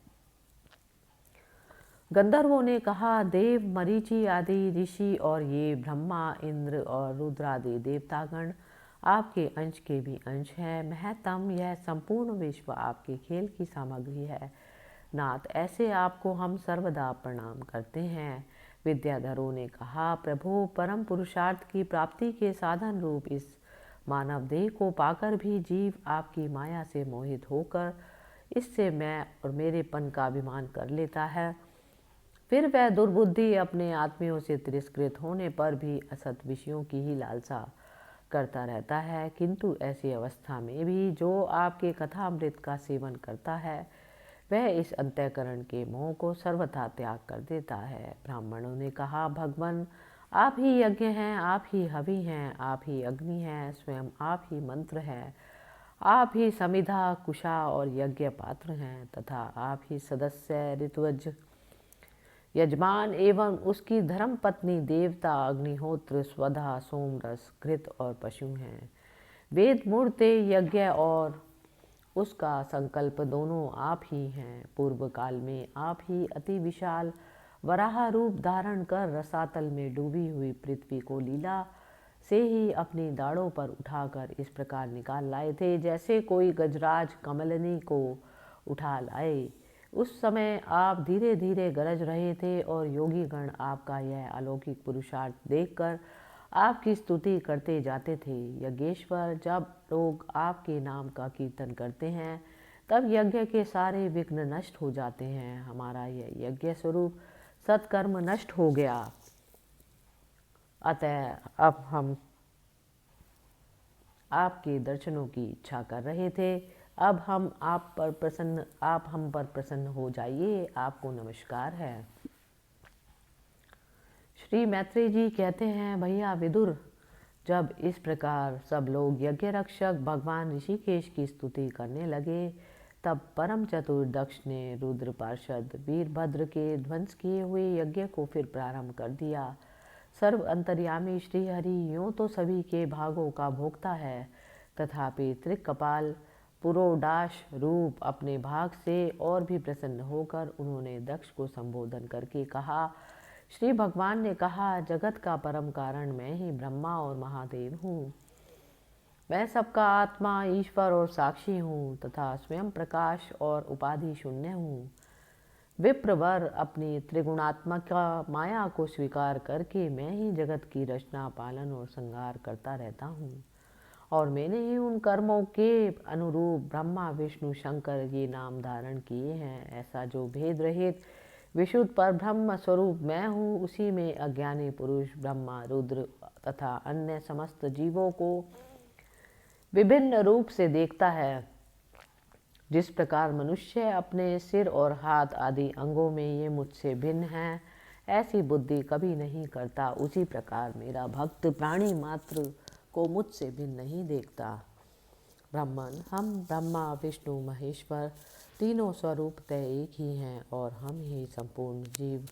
Speaker 3: गंधर्वों ने कहा, देव, मरीचि आदि ऋषि और ये ब्रह्मा, इंद्र और रुद्रादि देवतागण आपके अंश के भी अंश हैं। महतम, यह संपूर्ण विश्व आपके खेल की सामग्री है। नाथ, ऐसे आपको हम सर्वदा प्रणाम करते हैं। विद्याधरों ने कहा, प्रभु, परम पुरुषार्थ की प्राप्ति के साधन रूप इस मानव देह को पाकर भी जीव आपकी माया से मोहित होकर इससे मैं और मेरेपन का अभिमान कर लेता है। फिर वह दुर्बुद्धि अपने आत्मियों से तिरस्कृत होने पर भी असत विषयों की ही लालसा करता रहता है। किंतु ऐसी अवस्था में भी जो आपके कथामृत का सेवन करता है वह इस अंतःकरण के मोह को सर्वथा त्याग कर देता है। ब्राह्मणों ने कहा, भगवान, आप ही यज्ञ हैं, आप ही हवि हैं, आप ही अग्नि हैं, स्वयं आप ही मंत्र हैं, आप ही समिधा, कुशा और यज्ञ पात्र हैं तथा आप ही सदस्य, ऋत्वज, यजमान एवं उसकी धर्म पत्नी, देवता, अग्निहोत्र, स्वधा, सोमरस, घृत और पशु हैं। वेद मूर्ते, यज्ञ और उसका संकल्प दोनों आप ही हैं। पूर्व काल में आप ही अति विशाल वराह रूप धारण कर रसातल में डूबी हुई पृथ्वी को लीला से ही अपनी दाढ़ों पर उठाकर इस प्रकार निकाल लाए थे जैसे कोई गजराज कमलनी को उठा लाए। उस समय आप धीरे धीरे गरज रहे थे और योगी गण आपका यह अलौकिक पुरुषार्थ देखकर आपकी स्तुति करते जाते थे। यज्ञेश्वर, जब लोग आपके नाम का कीर्तन करते हैं तब यज्ञ के सारे विघ्न नष्ट हो जाते हैं। हमारा यह यज्ञ स्वरूप सत्कर्म नष्ट हो गया, अतः अब हम आपके दर्शनों की इच्छा कर रहे थे। अब हम आप हम पर प्रसन्न हो जाइए। आपको नमस्कार है। श्री मैत्रेय जी कहते हैं, भैया विदुर, जब इस प्रकार सब लोग यज्ञ रक्षक भगवान ऋषिकेश की स्तुति करने लगे तब परम चतुर दक्ष ने रुद्र पार्षद वीरभद्र के ध्वंस किए हुए यज्ञ को फिर प्रारंभ कर दिया। सर्व अंतर्यामी श्री हरि यूँ तो सभी के भागों का भोक्ता है, तथापि त्रिकपाल पुरोडाश रूप अपने भाग से और भी प्रसन्न होकर उन्होंने दक्ष को संबोधन करके कहा, श्री भगवान ने कहा, जगत का परम कारण मैं ही ब्रह्मा और महादेव हूँ। मैं सबका आत्मा, ईश्वर और साक्षी हूँ तथा स्वयं प्रकाश और उपाधि शून्य हूँ। विप्रवर अपनी त्रिगुणात्मक माया को स्वीकार करके मैं ही जगत की रचना, पालन और संहार करता रहता हूँ और मैंने ही उन कर्मों के अनुरूप ब्रह्मा, विष्णु, शंकर ये नाम धारण किए हैं। ऐसा जो भेद रहित विशुद्ध पर ब्रह्म स्वरूप मैं हूँ, उसी में अज्ञानी पुरुष ब्रह्मा, रुद्र तथा अन्य समस्त जीवों को विभिन्न रूप से देखता है। जिस प्रकार मनुष्य अपने सिर और हाथ आदि अंगों में ये मुझसे भिन्न हैं, ऐसी बुद्धि कभी नहीं करता, उसी प्रकार मेरा भक्त प्राणी मात्र को मुझसे भिन्न नहीं देखता। ब्राह्मण, हम ब्रह्मा, विष्णु, महेश्वर तीनों स्वरूपतः एक ही हैं और हम ही संपूर्ण जीव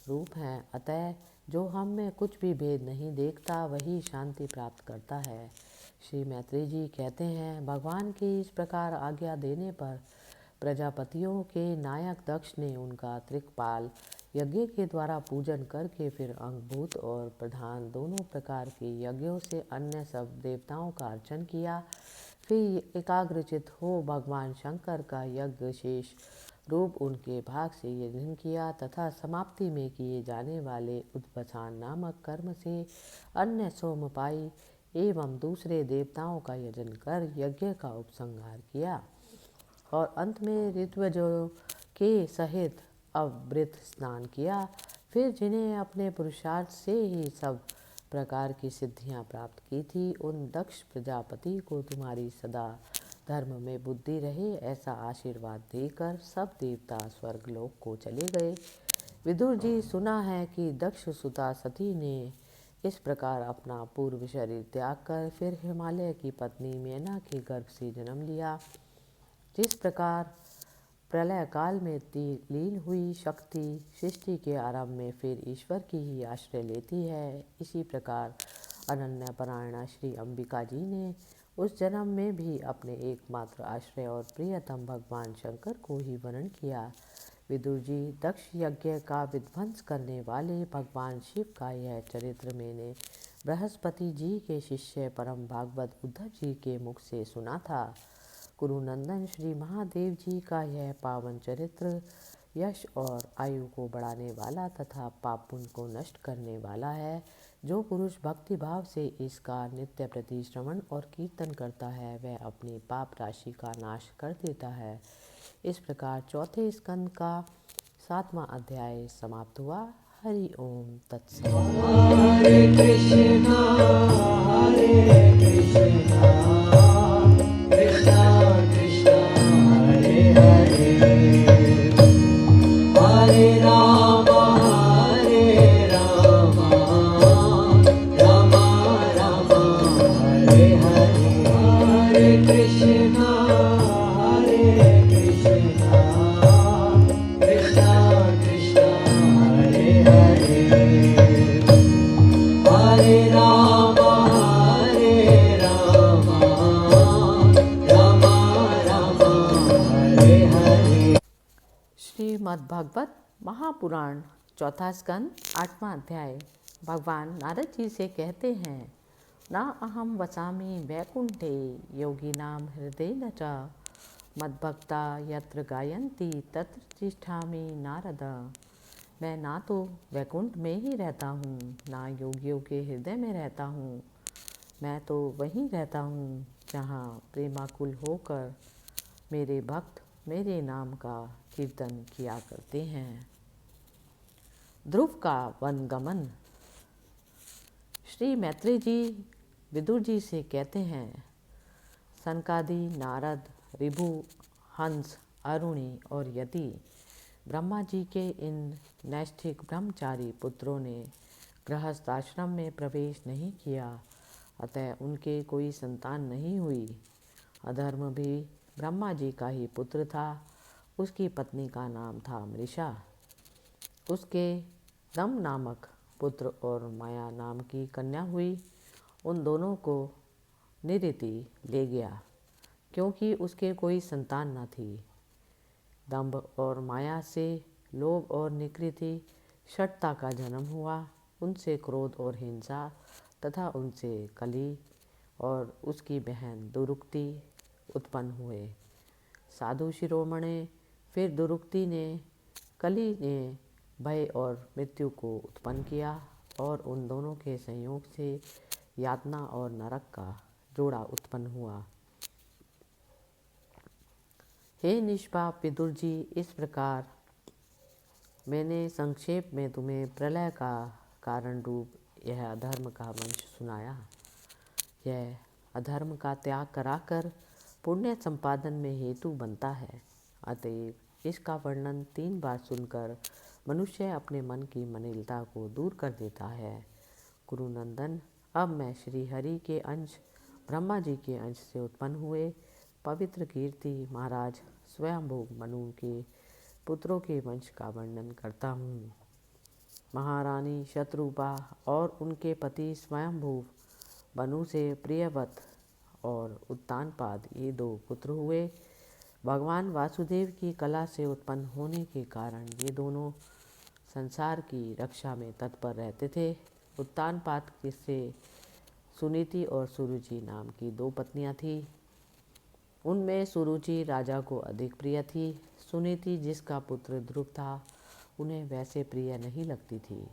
Speaker 3: रूप हैं। अतः जो हम में कुछ भी भेद नहीं देखता वही शांति प्राप्त करता है। श्री मैत्रेय जी कहते हैं, भगवान की इस प्रकार आज्ञा देने पर प्रजापतियों के नायक दक्ष ने उनका त्रिकपाल यज्ञ के द्वारा पूजन करके फिर अंगभूत और प्रधान दोनों प्रकार के यज्ञों से अन्य सब देवताओं का अर्चन किया। फिर एकाग्रचित हो भगवान शंकर का यज्ञ शेष रूप उनके भाग से यजन किया तथा समाप्ति में किए जाने वाले उद्भसान नामक कर्म से अन्य सोमपाई एवं दूसरे देवताओं का यजन कर यज्ञ का उपसंहार किया और अंत में ऋत्विजों के सहित अवृत स्नान किया। फिर जिन्हें अपने पुरुषार्थ से ही सब प्रकार की सिद्धियां प्राप्त की थी, उन दक्ष प्रजापति को तुम्हारी सदा धर्म में बुद्धि रहे ऐसा आशीर्वाद देकर सब देवता स्वर्गलोक को चले गए। विदुर जी, सुना है कि दक्ष सुता सती ने इस प्रकार अपना पूर्व शरीर त्याग कर फिर हिमालय की पत्नी मेना के गर्भ से जन्म लिया। जिस प्रकार प्रलय काल में लीन हुई शक्ति सृष्टि के आरंभ में फिर ईश्वर की ही आश्रय लेती है, इसी प्रकार अनन्य परायणा श्री अंबिका जी ने उस जन्म में भी अपने एकमात्र आश्रय और प्रियतम भगवान शंकर को ही वर्ण किया। विदुर जी, दक्ष यज्ञ का विध्वंस करने वाले भगवान शिव का यह चरित्र मैंने बृहस्पति जी के शिष्य परम भागवत उद्धव जी के मुख से सुना था। कुरुनंदन श्री महादेव जी का यह पावन चरित्र यश और आयु को बढ़ाने वाला तथा पाप पुण्य को नष्ट करने वाला है। जो पुरुष भक्ति भाव से इसका नित्य प्रति श्रवण और कीर्तन करता है वह अपनी पाप राशि का नाश कर देता है। इस प्रकार चौथे स्कंद का 7वां अध्याय समाप्त हुआ। हरि ओम तत्सत।
Speaker 2: हरे कृष्णा कृष्णा कृष्णा हरे हरे, हरे राम राम राम हरे हरे, हरे कृष्णा कृष्णा कृष्णा हरे हरे, हरे राम राम राम हरे हरे।
Speaker 1: श्रीमद्भागवत महापुराण चौथा स्कंद 8वां अध्याय। भगवान नारद जी से कहते हैं, ना अहम वसामि वैकुंठे योगिनां हृदयेन च मद्भक्ता यत्र गायन्ति तत्र तिष्ठामि नारद। मैं ना तो वैकुंठ में ही रहता हूँ, ना योगियों के हृदय में रहता हूँ। मैं तो वहीं रहता हूँ जहाँ प्रेमाकुल होकर मेरे भक्त मेरे नाम का कीर्तन किया करते हैं। ध्रुव का वनगमन। श्री मैत्रेय जी विदुर जी से कहते हैं, सनकादि नारद ऋभु हंस अरुणि और यति ब्रह्मा जी के इन नैष्ठिक ब्रह्मचारी पुत्रों ने गृहस्थ आश्रम में प्रवेश नहीं किया, अतः उनके कोई संतान नहीं हुई। अधर्म भी ब्रह्मा जी का ही पुत्र था। उसकी पत्नी का नाम था मृषा। उसके दम नामक पुत्र और माया नाम की कन्या हुई। उन दोनों को निरति ले गया, क्योंकि उसके कोई संतान न थी। दंभ और माया से लोभ और निकृति षटता का जन्म हुआ। उनसे क्रोध और हिंसा तथा उनसे कली और उसकी बहन दुरुक्ति उत्पन्न हुए। साधु शिरोमणि फिर दुरुक्ति ने कली ने भय और मृत्यु को उत्पन्न किया और उन दोनों के संयोग से यातना और नरक का जोड़ा उत्पन्न हुआ। हे निष्पाप विदुर जी, इस प्रकार मैंने संक्षेप में तुम्हें प्रलय का कारण रूप यह अधर्म का वंश सुनाया। यह अधर्म का त्याग कराकर पुण्य संपादन में हेतु बनता है। अतएव इसका वर्णन 3 बार सुनकर मनुष्य अपने मन की मलिनता को दूर कर देता है। कुरुनंदन, अब मैं श्री हरि के अंश ब्रह्मा जी के अंश से उत्पन्न हुए पवित्र कीर्ति महाराज स्वयंभू मनु के पुत्रों के वंश का वर्णन करता हूँ। महारानी शत्रुपा और उनके पति स्वयंभू मनु से प्रियवत और उत्तानपाद ये 2 पुत्र हुए। भगवान वासुदेव की कला से उत्पन्न होने के कारण ये दोनों संसार की रक्षा में तत्पर रहते थे। उत्तानपाद से सुनीति और सुरुचि नाम की 2 पत्नियां थीं। उनमें सुरुचि राजा को अधिक प्रिय थी। सुनीति, जिसका पुत्र ध्रुव था, उन्हें वैसे प्रिय नहीं लगती थी।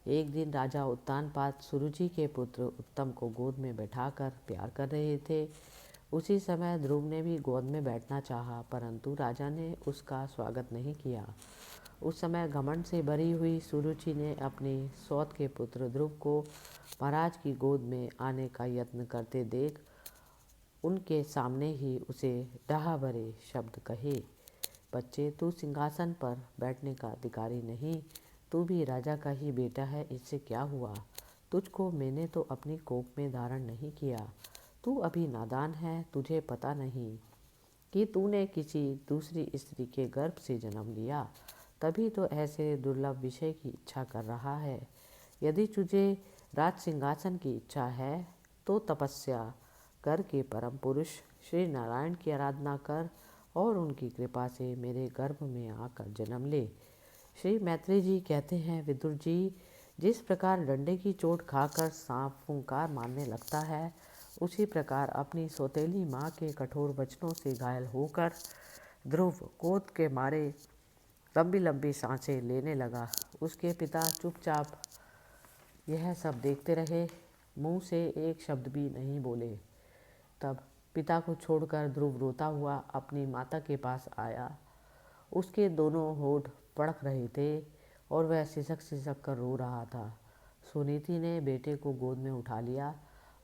Speaker 1: एक दिन राजा उत्तानपाद सुरुचि के पुत्र उत्तम को गोद में बैठाकर प्यार कर रहे थे। उसी समय ध्रुव ने भी गोद में बैठना चाहा, परंतु राजा ने उसका स्वागत नहीं किया। उस समय घमंड से भरी हुई सुरुचि ने अपने सौत के पुत्र ध्रुव को महाराज की गोद में आने का यत्न करते देख उनके सामने ही उसे डहा भरे शब्द कहे, बच्चे, तू सिंहासन पर बैठने का अधिकारी नहीं, तू भी राजा का ही बेटा है, इससे क्या हुआ?
Speaker 3: तुझको मैंने तो अपनी कोख में धारण नहीं किया। तू अभी नादान है, तुझे पता नहीं कि तूने किसी दूसरी स्त्री के गर्भ से जन्म लिया, तभी तो ऐसे दुर्लभ विषय की इच्छा कर रहा है। यदि तुझे राज सिंहासन की इच्छा है तो तपस्या करके परम पुरुष श्री नारायण की आराधना कर और उनकी कृपा से मेरे गर्भ में आकर जन्म ले। श्री मैत्रेय जी कहते हैं, विदुर जी, जिस प्रकार डंडे की चोट खाकर सांप फुंकार मारने लगता है, उसी प्रकार अपनी सौतेली माँ के कठोर वचनों से घायल होकर ध्रुव क्रोध के मारे लंबी लंबी सांसें लेने लगा। उसके पिता चुपचाप यह सब देखते रहे, मुंह से एक शब्द भी नहीं बोले। तब पिता को छोड़कर ध्रुव रोता हुआ अपनी माता के पास आया। उसके दोनों होठ पड़क रहे थे और वह सिसक सिसक कर रो रहा था। सुनीति ने बेटे को गोद में उठा लिया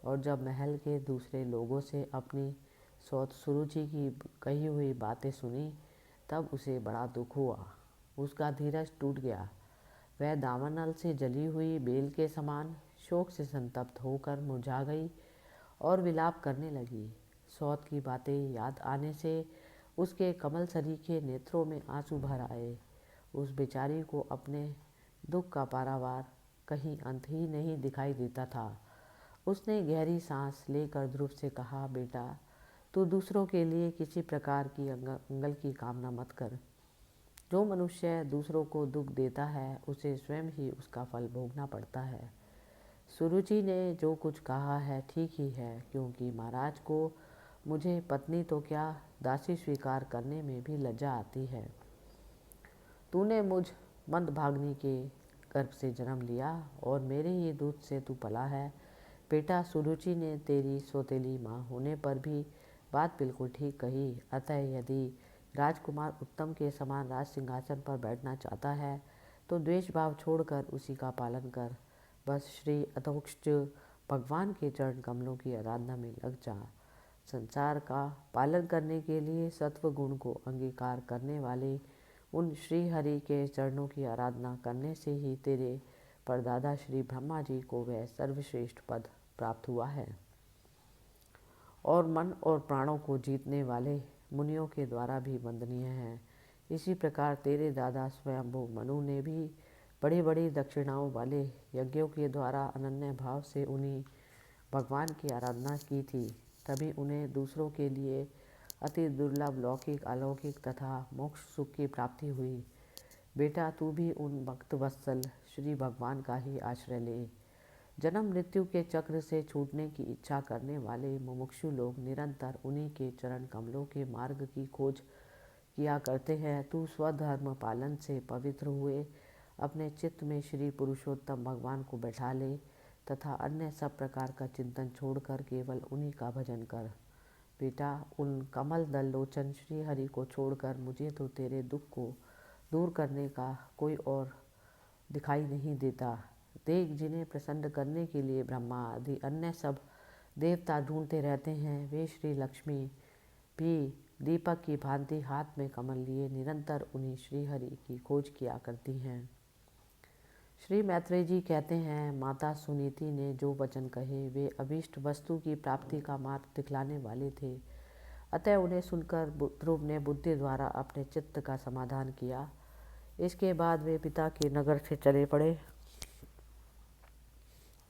Speaker 3: और जब महल के दूसरे लोगों से अपनी सौत सुरुचि की कही हुई बातें सुनी, तब उसे बड़ा दुख हुआ। उसका धीरज टूट गया। वह दावानल से जली हुई बेल के समान शोक से संतप्त होकर मुरझा गई और विलाप करने लगी। सौत की बातें याद आने से उसके कमल सरीखे नेत्रों में आंसू भर आए। उस बेचारी को अपने दुख का पारावार कहीं अंत ही नहीं दिखाई देता था। उसने गहरी सांस लेकर ध्रुव से कहा, बेटा, तू दूसरों के लिए किसी प्रकार की मंगल की कामना मत कर। जो मनुष्य दूसरों को दुख देता है, उसे स्वयं ही उसका फल भोगना पड़ता है। सुरुचि ने जो कुछ कहा है ठीक ही है, क्योंकि महाराज को मुझे पत्नी तो क्या दासी स्वीकार करने में भी लज्जा आती है। तूने मुझ मंदभागिनी के गर्भ से जन्म लिया और मेरे ही दूध से तू पला है। बेटा, सुरुचि ने तेरी सौतेली माँ होने पर भी बात बिल्कुल ठीक कही। अतः यदि राजकुमार उत्तम के समान राज सिंहासन पर बैठना चाहता है तो द्वेष भाव छोड़कर उसी का पालन कर। बस श्री अधोक्षज भगवान के चरण कमलों की आराधना में लग जा। संसार का पालन करने के लिए सत्व गुण को अंगीकार करने वाले उन श्री हरि के चरणों की आराधना करने से ही तेरे परदादा श्री ब्रह्मा जी को वह सर्वश्रेष्ठ पद प्राप्त हुआ है और मन और प्राणों को जीतने वाले मुनियों के द्वारा भी वंदनीय है। इसी प्रकार तेरे दादा स्वयंभू मनु ने भी बड़ी बड़ी दक्षिणाओं वाले यज्ञों के द्वारा अनन्य भाव से उन्हीं भगवान की आराधना की थी, तभी उन्हें दूसरों के लिए अति दुर्लभ लौकिक अलौकिक तथा मोक्ष सुख की प्राप्ति हुई। बेटा, तू भी उन भक्त वत्सल श्री भगवान का ही आश्रय ले। जन्म मृत्यु के चक्र से छूटने की इच्छा करने वाले मुमुक्षु लोग निरंतर उन्हीं के चरण कमलों के मार्ग की खोज किया करते हैं। तू स्वधर्म पालन से पवित्र हुए अपने चित्त में श्री पुरुषोत्तम भगवान को बैठा ले तथा अन्य सब प्रकार का चिंतन छोड़कर केवल उन्हीं का भजन कर। बेटा, उन कमल दल लोचन श्री हरि को छोड़कर मुझे तो तेरे दुख को दूर करने का कोई और दिखाई नहीं देता। देख, जिन्हें प्रसन्न करने के लिए ब्रह्मा आदि अन्य सब देवता ढूंढते रहते हैं, वे श्री लक्ष्मी भी दीपक की भांति हाथ में कमल लिए निरंतर उन्हीं श्री हरि की खोज किया करती हैं। श्री मैत्रेय जी कहते हैं, माता सुनीति ने जो वचन कहे वे अभीष्ट वस्तु की प्राप्ति का मार्ग दिखलाने वाले थे। अतः उन्हें सुनकर ध्रुव ने बुद्धि द्वारा अपने चित्त का समाधान किया। इसके बाद वे पिता के नगर से चले पड़े।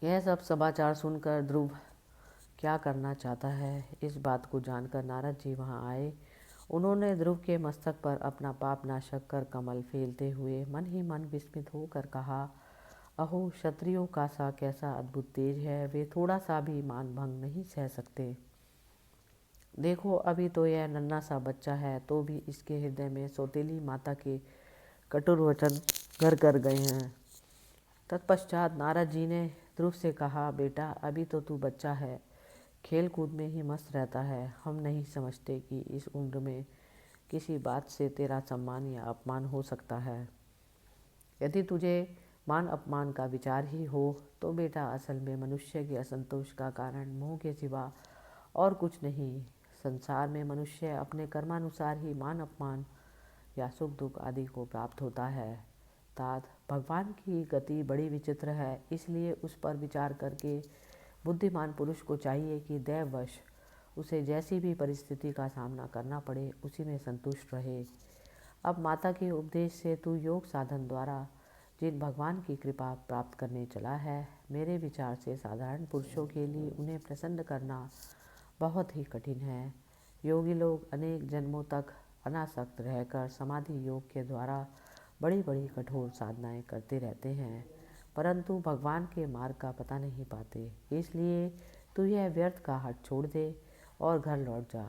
Speaker 3: यह सब समाचार सुनकर ध्रुव क्या करना चाहता है, इस बात को जानकर नारद जी वहाँ आए। उन्होंने ध्रुव के मस्तक पर अपना पाप नाशक कर कमल फेलते हुए मन ही मन विस्मित होकर कहा, अहो, क्षत्रियों का सा कैसा अद्भुत तेज है, वे थोड़ा सा भी मान भंग नहीं सह सकते। देखो, अभी तो यह नन्हा सा बच्चा है, तो भी इसके हृदय में सौतेली माता के कटुर वचन घर कर गए हैं। तत्पश्चात नारद जी ने ध्रुव से कहा, बेटा, अभी तो तू बच्चा है, खेल कूद में ही मस्त रहता है। हम नहीं समझते कि इस उम्र में किसी बात से तेरा सम्मान या अपमान हो सकता है। यदि तुझे मान अपमान का विचार ही हो तो बेटा, असल में मनुष्य के असंतोष का कारण मोह के सिवा और कुछ नहीं। संसार में मनुष्य अपने कर्मानुसार ही मान अपमान या सुख दुख आदि को प्राप्त होता है। अर्थात भगवान की गति बड़ी विचित्र है, इसलिए उस पर विचार करके बुद्धिमान पुरुष को चाहिए कि दैववश उसे जैसी भी परिस्थिति का सामना करना पड़े उसी में संतुष्ट रहे। अब माता के उपदेश से तू योग साधन द्वारा जिन भगवान की कृपा प्राप्त करने चला है, मेरे विचार से साधारण पुरुषों के लिए उन्हें प्रसन्न करना बहुत ही कठिन है। योगी लोग अनेक जन्मों तक अनासक्त रहकर समाधि योग के द्वारा बड़ी बड़ी कठोर साधनाएं करते रहते हैं, परंतु भगवान के मार्ग का पता नहीं पाते। इसलिए तू यह व्यर्थ का हट छोड़ दे और घर लौट जा।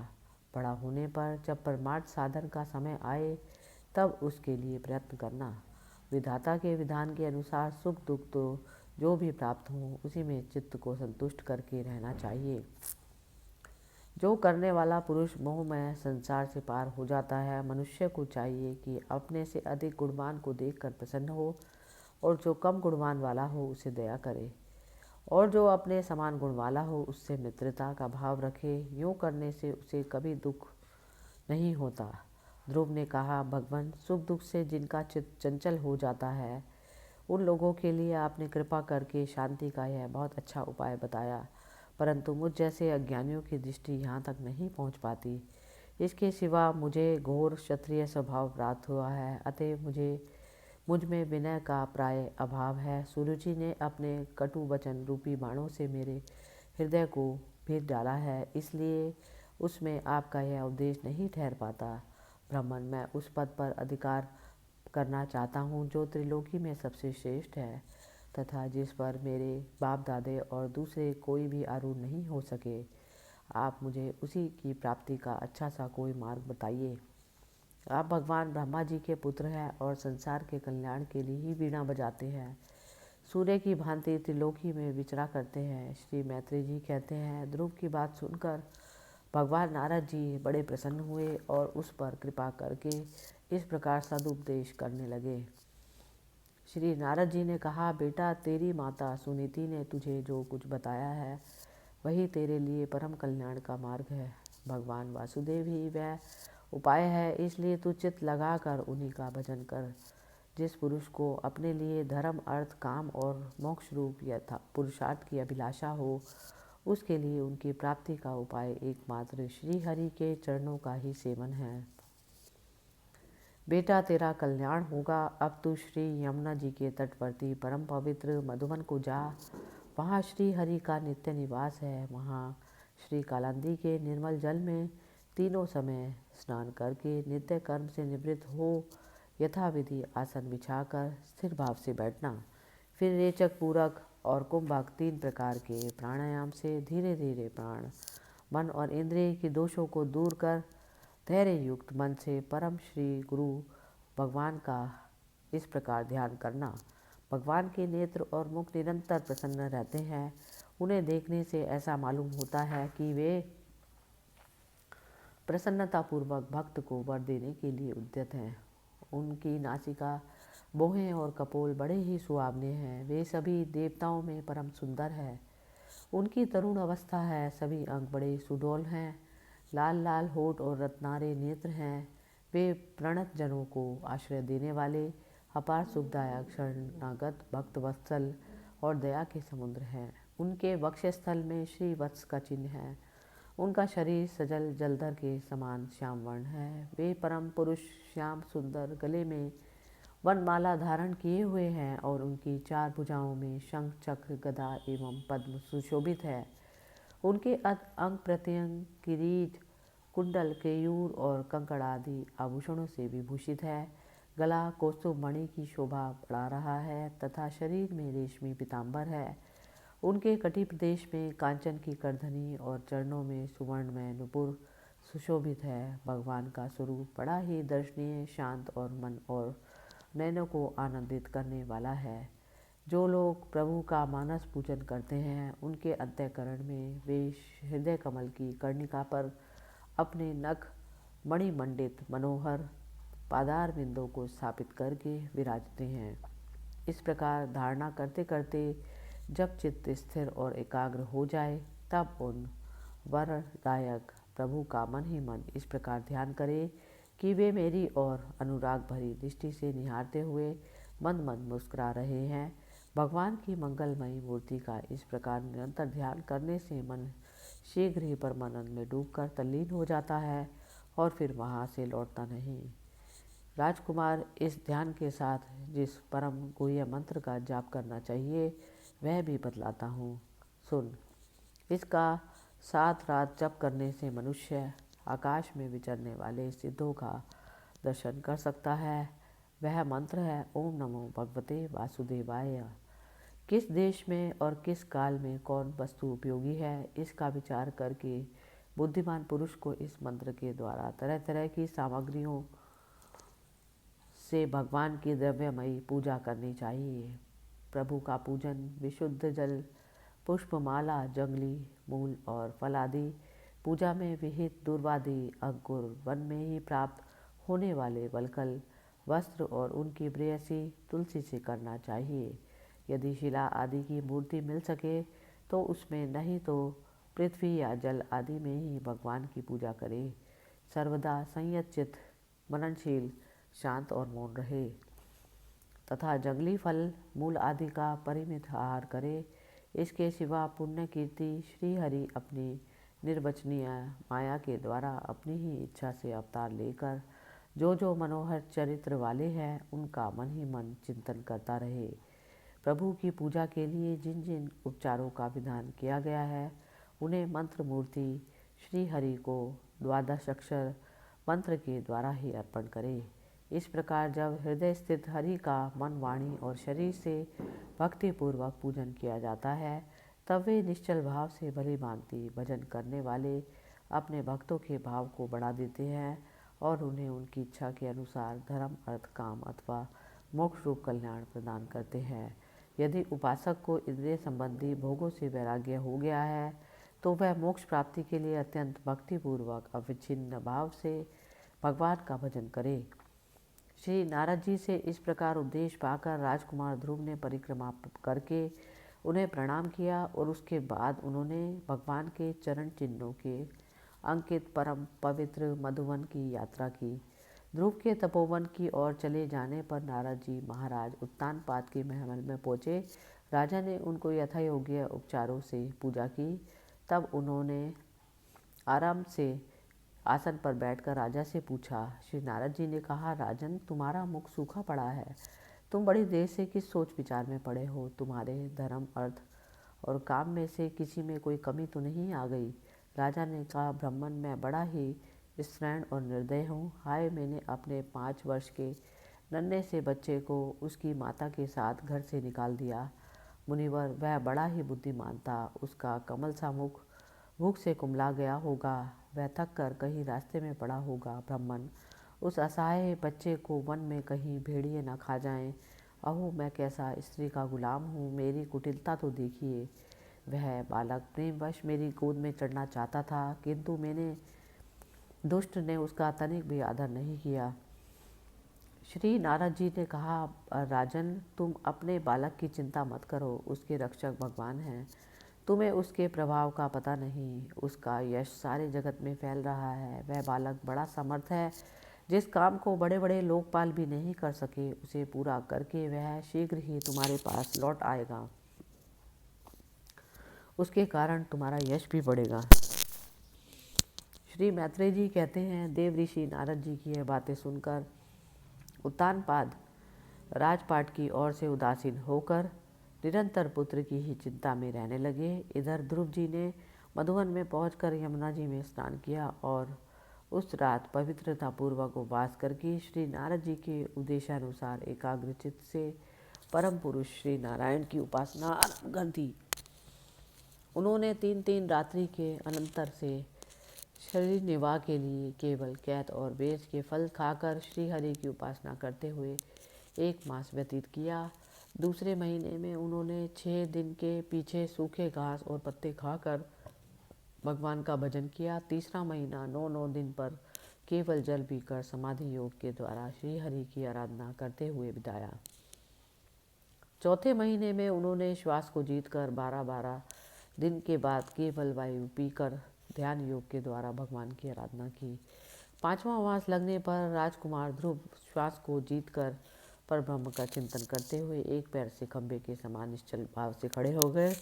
Speaker 3: बड़ा होने पर जब परमार्थ साधन का समय आए तब उसके लिए प्रयत्न करना। विधाता के विधान के अनुसार सुख दुख तो जो भी प्राप्त हो उसी में चित्त को संतुष्ट करके रहना चाहिए। जो करने वाला पुरुष मोहमय संसार से पार हो जाता है, मनुष्य को चाहिए कि अपने से अधिक गुणवान को देखकर प्रसन्न हो और जो कम गुणवान वाला हो उसे दया करे, और जो अपने समान गुण वाला हो उससे मित्रता का भाव रखे। यूँ करने से उसे कभी दुख नहीं होता। ध्रुव ने कहा, भगवान, सुख दुख से जिनका चित्त चंचल हो जाता है उन लोगों के लिए आपने कृपा करके शांति का यह बहुत अच्छा उपाय बताया, परंतु मुझ जैसे अज्ञानियों की दृष्टि यहाँ तक नहीं पहुँच पाती। इसके सिवा मुझे घोर क्षत्रिय स्वभाव प्राप्त हुआ है, अतः मुझ में विनय का प्राय अभाव है। सुरुचि ने अपने कटु वचन रूपी बाणों से मेरे हृदय को भेद डाला है, इसलिए उसमें आपका यह उपदेश नहीं ठहर पाता। ब्राह्मण, मैं उस पद पर अधिकार करना चाहता हूँ जो त्रिलोकी में सबसे श्रेष्ठ है तथा जिस पर मेरे बाप दादे और दूसरे कोई भी आरूढ़ नहीं हो सके। आप मुझे उसी की प्राप्ति का अच्छा सा कोई मार्ग बताइए। आप भगवान ब्रह्मा जी के पुत्र हैं और संसार के कल्याण के लिए ही वीणा बजाते हैं। सूर्य की भांति त्रिलोकी में विचरा करते हैं। श्री मैत्री जी कहते हैं, ध्रुव की बात सुनकर भगवान नारद जी बड़े प्रसन्न हुए और उस पर कृपा करके इस प्रकार सदुपदेश करने लगे। श्री नारद जी ने कहा, बेटा, तेरी माता सुनीति ने तुझे जो कुछ बताया है वही तेरे लिए परम कल्याण का मार्ग है। भगवान वासुदेव ही वह उपाय है, इसलिए तू चित्त लगाकर उन्हीं का भजन कर। जिस पुरुष को अपने लिए धर्म, अर्थ, काम और मोक्ष रूप यथा पुरुषार्थ की अभिलाषा हो, उसके लिए उनकी प्राप्ति का उपाय एकमात्र श्री हरि के चरणों का ही सेवन है। बेटा, तेरा कल्याण होगा। अब तू श्री यमुना जी के तटवर्ती परम पवित्र मधुवन को जा। वहाँ श्री हरि का नित्य निवास है। वहाँ श्री कालांदी के निर्मल जल में तीनों समय स्नान करके नित्य कर्म से निवृत्त हो यथाविधि आसन बिछाकर स्थिर भाव से बैठना। फिर रेचक, पूरक और कुंभक 3 प्रकार के प्राणायाम से धीरे धीरे प्राण, मन और इंद्रिय के दोषों को दूर कर धैर्य युक्त मन से परम श्री गुरु भगवान का इस प्रकार ध्यान करना। भगवान के नेत्र और मुख निरंतर प्रसन्न रहते हैं। उन्हें देखने से ऐसा मालूम होता है कि वे प्रसन्नतापूर्वक भक्त को वर देने के लिए उद्यत हैं। उनकी नासिका, भौहें और कपोल बड़े ही सुहावने हैं। वे सभी देवताओं में परम सुंदर है। उनकी तरुण अवस्था है। सभी अंग बड़े सुडौल हैं। लाल लाल होठ और रत्नारे नेत्र हैं। वे प्रणत जनों को आश्रय देने वाले अपार सुखदायक शरणागत भक्त वत्सल और दया के समुद्र हैं। उनके वक्षस्थल में श्री वत्स का चिन्ह है। उनका शरीर सजल जलधर के समान श्याम वर्ण है। वे परम पुरुष श्याम सुंदर गले में वनमाला धारण किए हुए हैं और उनकी 4 भुजाओं में शंख, चक्र, गदा एवं पद्म सुशोभित है। उनके अंग प्रत्यंग किरीट, कुंडल, केयूर और कंकड़ आदि आभूषणों से विभूषित है। गला कौस्तुभ मणि की शोभा बढ़ा रहा है तथा शरीर में रेशमी पीताम्बर है। उनके कटी प्रदेश में कांचन की करधनी और चरणों में सुवर्ण में नुपुर सुशोभित है। भगवान का स्वरूप बड़ा ही दर्शनीय, शांत और मन और नयनों को आनंदित करने वाला है। जो लोग प्रभु का मानस पूजन करते हैं उनके अंतःकरण में वे हृदय कमल की कर्णिका पर अपने नख मणिमंडित मनोहर पादार बिंदों को स्थापित करके विराजते हैं। इस प्रकार धारणा करते करते जब चित्त स्थिर और एकाग्र हो जाए तब उन वरदायक प्रभु का मन ही मन इस प्रकार ध्यान करे कि वे मेरी और अनुराग भरी दृष्टि से निहारते हुए मंद मंद मुस्कुरा रहे हैं। भगवान की मंगलमयी मूर्ति का इस प्रकार निरंतर ध्यान करने से मन शीघ्र ही परमानंद में डूबकर तल्लीन हो जाता है और फिर वहाँ से लौटता नहीं। राजकुमार, इस ध्यान के साथ जिस परम गुह्य मंत्र का जाप करना चाहिए वह भी बतलाता हूँ, सुन। इसका 7 रात जप करने से मनुष्य आकाश में विचरने वाले सिद्धों का दर्शन कर सकता है। वह मंत्र है ओम नमो भगवते वासुदेवाय। किस देश में और किस काल में कौन वस्तु उपयोगी है, इसका विचार करके बुद्धिमान पुरुष को इस मंत्र के द्वारा तरह तरह की सामग्रियों से भगवान की द्रव्यमयी पूजा करनी चाहिए। प्रभु का पूजन विशुद्ध जल, पुष्पमाला, जंगली मूल और फल आदि पूजा में विहित दुर्वादि अंकुर, वन में ही प्राप्त होने वाले वलकल, वस्त्र और उनकी प्रेयसी तुलसी से करना चाहिए। यदि शिला आदि की मूर्ति मिल सके तो उसमें, नहीं तो पृथ्वी या जल आदि में ही भगवान की पूजा करें। सर्वदा संयत चित्त, मननशील, शांत और मौन रहे तथा जंगली फल, मूल आदि का परिमित आहार करे। इसके सिवा पुण्य कीर्ति श्री हरि अपनी निर्वचनीय माया के द्वारा अपनी ही इच्छा से अवतार लेकर जो मनोहर चरित्र वाले हैं उनका मन ही मन चिंतन करता रहे। प्रभु की पूजा के लिए जिन जिन उपचारों का विधान किया गया है उन्हें मंत्र मूर्ति श्री हरि को 12 अक्षर मंत्र के द्वारा ही अर्पण करे। इस प्रकार जब हृदय स्थित हरि का मन, वाणी और शरीर से भक्तिपूर्वक पूजन किया जाता है तब वे निश्चल भाव से भली भांति भजन करने वाले अपने भक्तों के भाव को बढ़ा देते हैं और उन्हें उनकी इच्छा के अनुसार धर्म, अर्थ, काम अथवा मोक्ष रूप कल्याण प्रदान करते हैं। यदि उपासक को इंद्रिय संबंधी भोगों से वैराग्य हो गया है तो वह मोक्ष प्राप्ति के लिए अत्यंत भक्तिपूर्वक अविच्छिन्न भाव से भगवान का भजन करे। श्री नारद जी से इस प्रकार उपदेश पाकर राजकुमार ध्रुव ने परिक्रमा करके उन्हें प्रणाम किया और उसके बाद उन्होंने भगवान के चरण चिन्हों के अंकित परम पवित्र मधुवन की यात्रा की। ध्रुव के तपोवन की ओर चले जाने पर नारद जी महाराज उत्तानपाद के महल में पहुँचे। राजा ने उनको यथायोग्य उपचारों से पूजा की। तब उन्होंने आराम से आसन पर बैठकर राजा से पूछा। श्री नारद जी ने कहा, राजन, तुम्हारा मुख सूखा पड़ा है। तुम बड़ी देर से किस सोच विचार में पड़े हो? तुम्हारे धर्म, अर्थ और काम में से किसी में कोई कमी तो नहीं आ गई? राजा ने कहा, ब्राह्मण, मैं बड़ा ही स्त्रैण और निर्दय हूँ। हाय, मैंने अपने 5 वर्ष के नन्हे से बच्चे को उसकी माता के साथ घर से निकाल दिया। मुनिवर, वह बड़ा ही बुद्धिमान था। उसका कमल सा मुख भूख से कुम्हला गया होगा। वह थक कर कहीं रास्ते में पड़ा होगा। ब्राह्मण, उस असहाय बच्चे को वन में कहीं भेड़िए न खा जाएं। अहो, मैं कैसा स्त्री का गुलाम हूँ, मेरी कुटिलता तो देखिए। वह बालक प्रेमवश मेरी गोद में चढ़ना चाहता था किंतु मैंने दुष्ट ने उसका तनिक भी आदर नहीं किया। श्री नारद जी ने कहा, राजन, तुम अपने बालक की चिंता मत करो। उसके रक्षक भगवान हैं। तुम्हें उसके प्रभाव का पता नहीं। उसका यश सारे जगत में फैल रहा है। वह बालक बड़ा समर्थ है। जिस काम को बड़े बड़े लोकपाल भी नहीं कर सके उसे पूरा करके वह शीघ्र ही तुम्हारे पास लौट आएगा। उसके कारण तुम्हारा यश भी बढ़ेगा। श्री मैत्रेय जी कहते हैं, देव ऋषि नारद जी की यह बातें सुनकर उत्तानपाद राजपाट की ओर से उदासीन होकर निरंतर पुत्र की ही चिंता में रहने लगे। इधर ध्रुव जी ने मधुवन में पहुंचकर यमुना जी में स्नान किया और उस रात पवित्रता पूर्वक उपवास करके श्री नारद जी के उपदेशानुसार एकाग्रचित्त से परम पुरुष श्री नारायण की उपासना आरंभ कर दी। उन्होंने 3 रात्रि के अनंतर से शरीर निर्वाह के लिए केवल कैत और बेर के फल खाकर श्री हरि की उपासना करते हुए 1 मास व्यतीत किया। दूसरे महीने में उन्होंने 6 दिन के पीछे सूखे घास और पत्ते खाकर भगवान का भजन किया। तीसरा महीना 9 दिन पर केवल जल पीकर समाधि योग के द्वारा श्री हरि की आराधना करते हुए बिताया। चौथे महीने में उन्होंने श्वास को जीतकर 12 दिन के बाद केवल वायु पीकर ध्यान योग के द्वारा भगवान की आराधना की। 5वां मास लगने पर राजकुमार ध्रुव श्वास को जीतकर पर ब्रह्म का चिंतन करते हुए एक पैर से खंभे के समान निश्चल भाव से खड़े हो गए।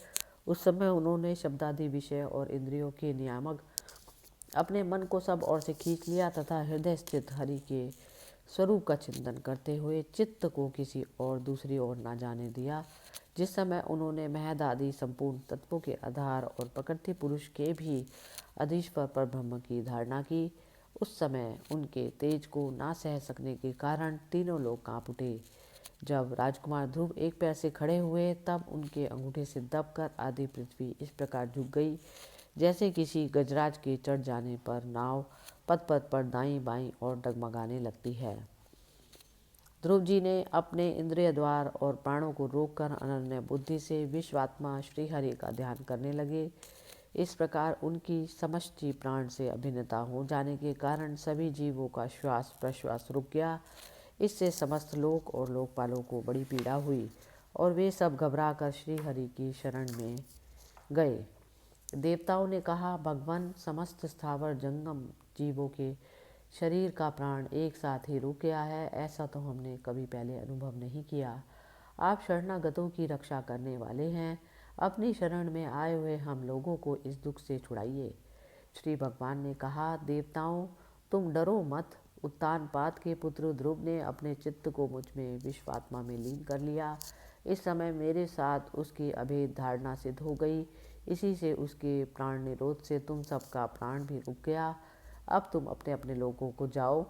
Speaker 3: उस समय उन्होंने शब्दादि विषय और इंद्रियों के नियामक अपने मन को सब ओर से खींच लिया तथा हृदय स्थित हरि के स्वरूप का चिंतन करते हुए चित्त को किसी और दूसरी ओर न जाने दिया। जिस समय उन्होंने महद आदि संपूर्ण तत्वों के आधार और प्रकृति पुरुष के भी अधीश्वर पर ब्रह्म की धारणा की, उस समय उनके तेज को ना सह सकने के कारण तीनों लोग कांप उठे। जब राजकुमार ध्रुव एक पैर से खड़े हुए तब उनके अंगूठे से दबकर आधी पृथ्वी इस प्रकार झुक गई जैसे किसी गजराज के चढ़ जाने पर नाव पद पद पर दाईं बाईं और डगमगाने लगती है। ध्रुव जी ने अपने इंद्रिय द्वार और प्राणों को रोककर अनन्य बुद्धि से विश्वात्मा श्रीहरि का ध्यान करने लगे। इस प्रकार उनकी समष्टि प्राण से अभिन्नता हो जाने के कारण सभी जीवों का श्वास प्रश्वास रुक गया। इससे समस्त लोक और लोकपालों को बड़ी पीड़ा हुई और वे सब घबराकर श्रीहरि की शरण में गए। देवताओं ने कहा, भगवान, समस्त स्थावर जंगम जीवों के शरीर का प्राण एक साथ ही रुक गया है, ऐसा तो हमने कभी पहले अनुभव नहीं किया। आप शरणागतों की रक्षा करने वाले हैं, अपनी शरण में आए हुए हम लोगों को इस दुख से छुड़ाइए। श्री भगवान ने कहा, देवताओं, तुम डरो मत। उत्तानपाद के पुत्र ध्रुव ने अपने चित्त को मुझ में विश्वात्मा में लीन कर लिया। इस समय मेरे साथ उसकी अभेद धारणा सिद्ध हो गई। इसी से उसके प्राण निरोध से तुम सबका प्राण भी रुक गया। अब तुम अपने अपने लोगों को जाओ,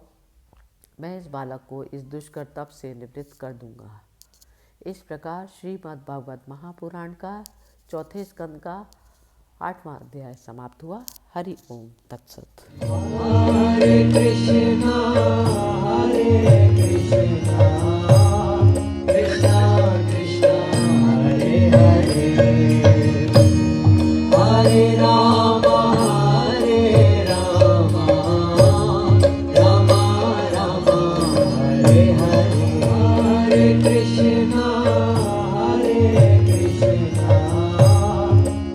Speaker 3: मैं इस बालक को इस दुष्कर तप से निवृत्त कर दूंगा। इस प्रकार श्रीमद् भागवत महापुराण का चौथे स्कंद का 8वां अध्याय समाप्त हुआ। हरि ओम तत्सत।
Speaker 2: हरे कृष्णा कृष्णा कृष्णा हरे हरे, हरे राम राम राम हरे हरे, हरे कृष्णा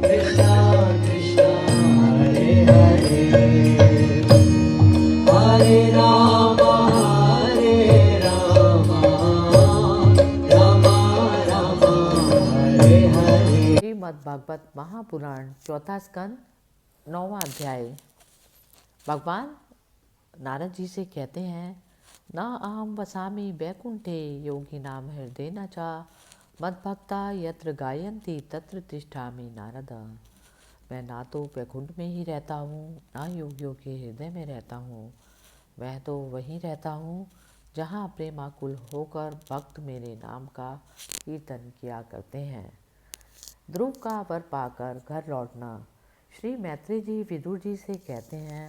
Speaker 2: कृष्णा कृष्णा हरे हरे, हरे राम राम राम हरे हरे।
Speaker 3: श्रीमद् भागवत महापुराण चौथा स्कंद 9वां अध्याय। भगवान नारद जी से कहते हैं, न अहम वसामि वैकुंठे योगी नाम हृदय न चा मद्भक्ता यत्र गायन्ति तत्र तिष्ठामि नारद। मैं ना तो वैकुंठ में ही रहता हूँ, ना योगियों के हृदय में रहता हूँ। मैं तो वहीं रहता हूँ जहाँ प्रेमाकुल होकर भक्त मेरे नाम का कीर्तन किया करते हैं। ध्रुव का वर पाकर घर लौटना। श्री मैत्री जी विदुर जी से कहते हैं,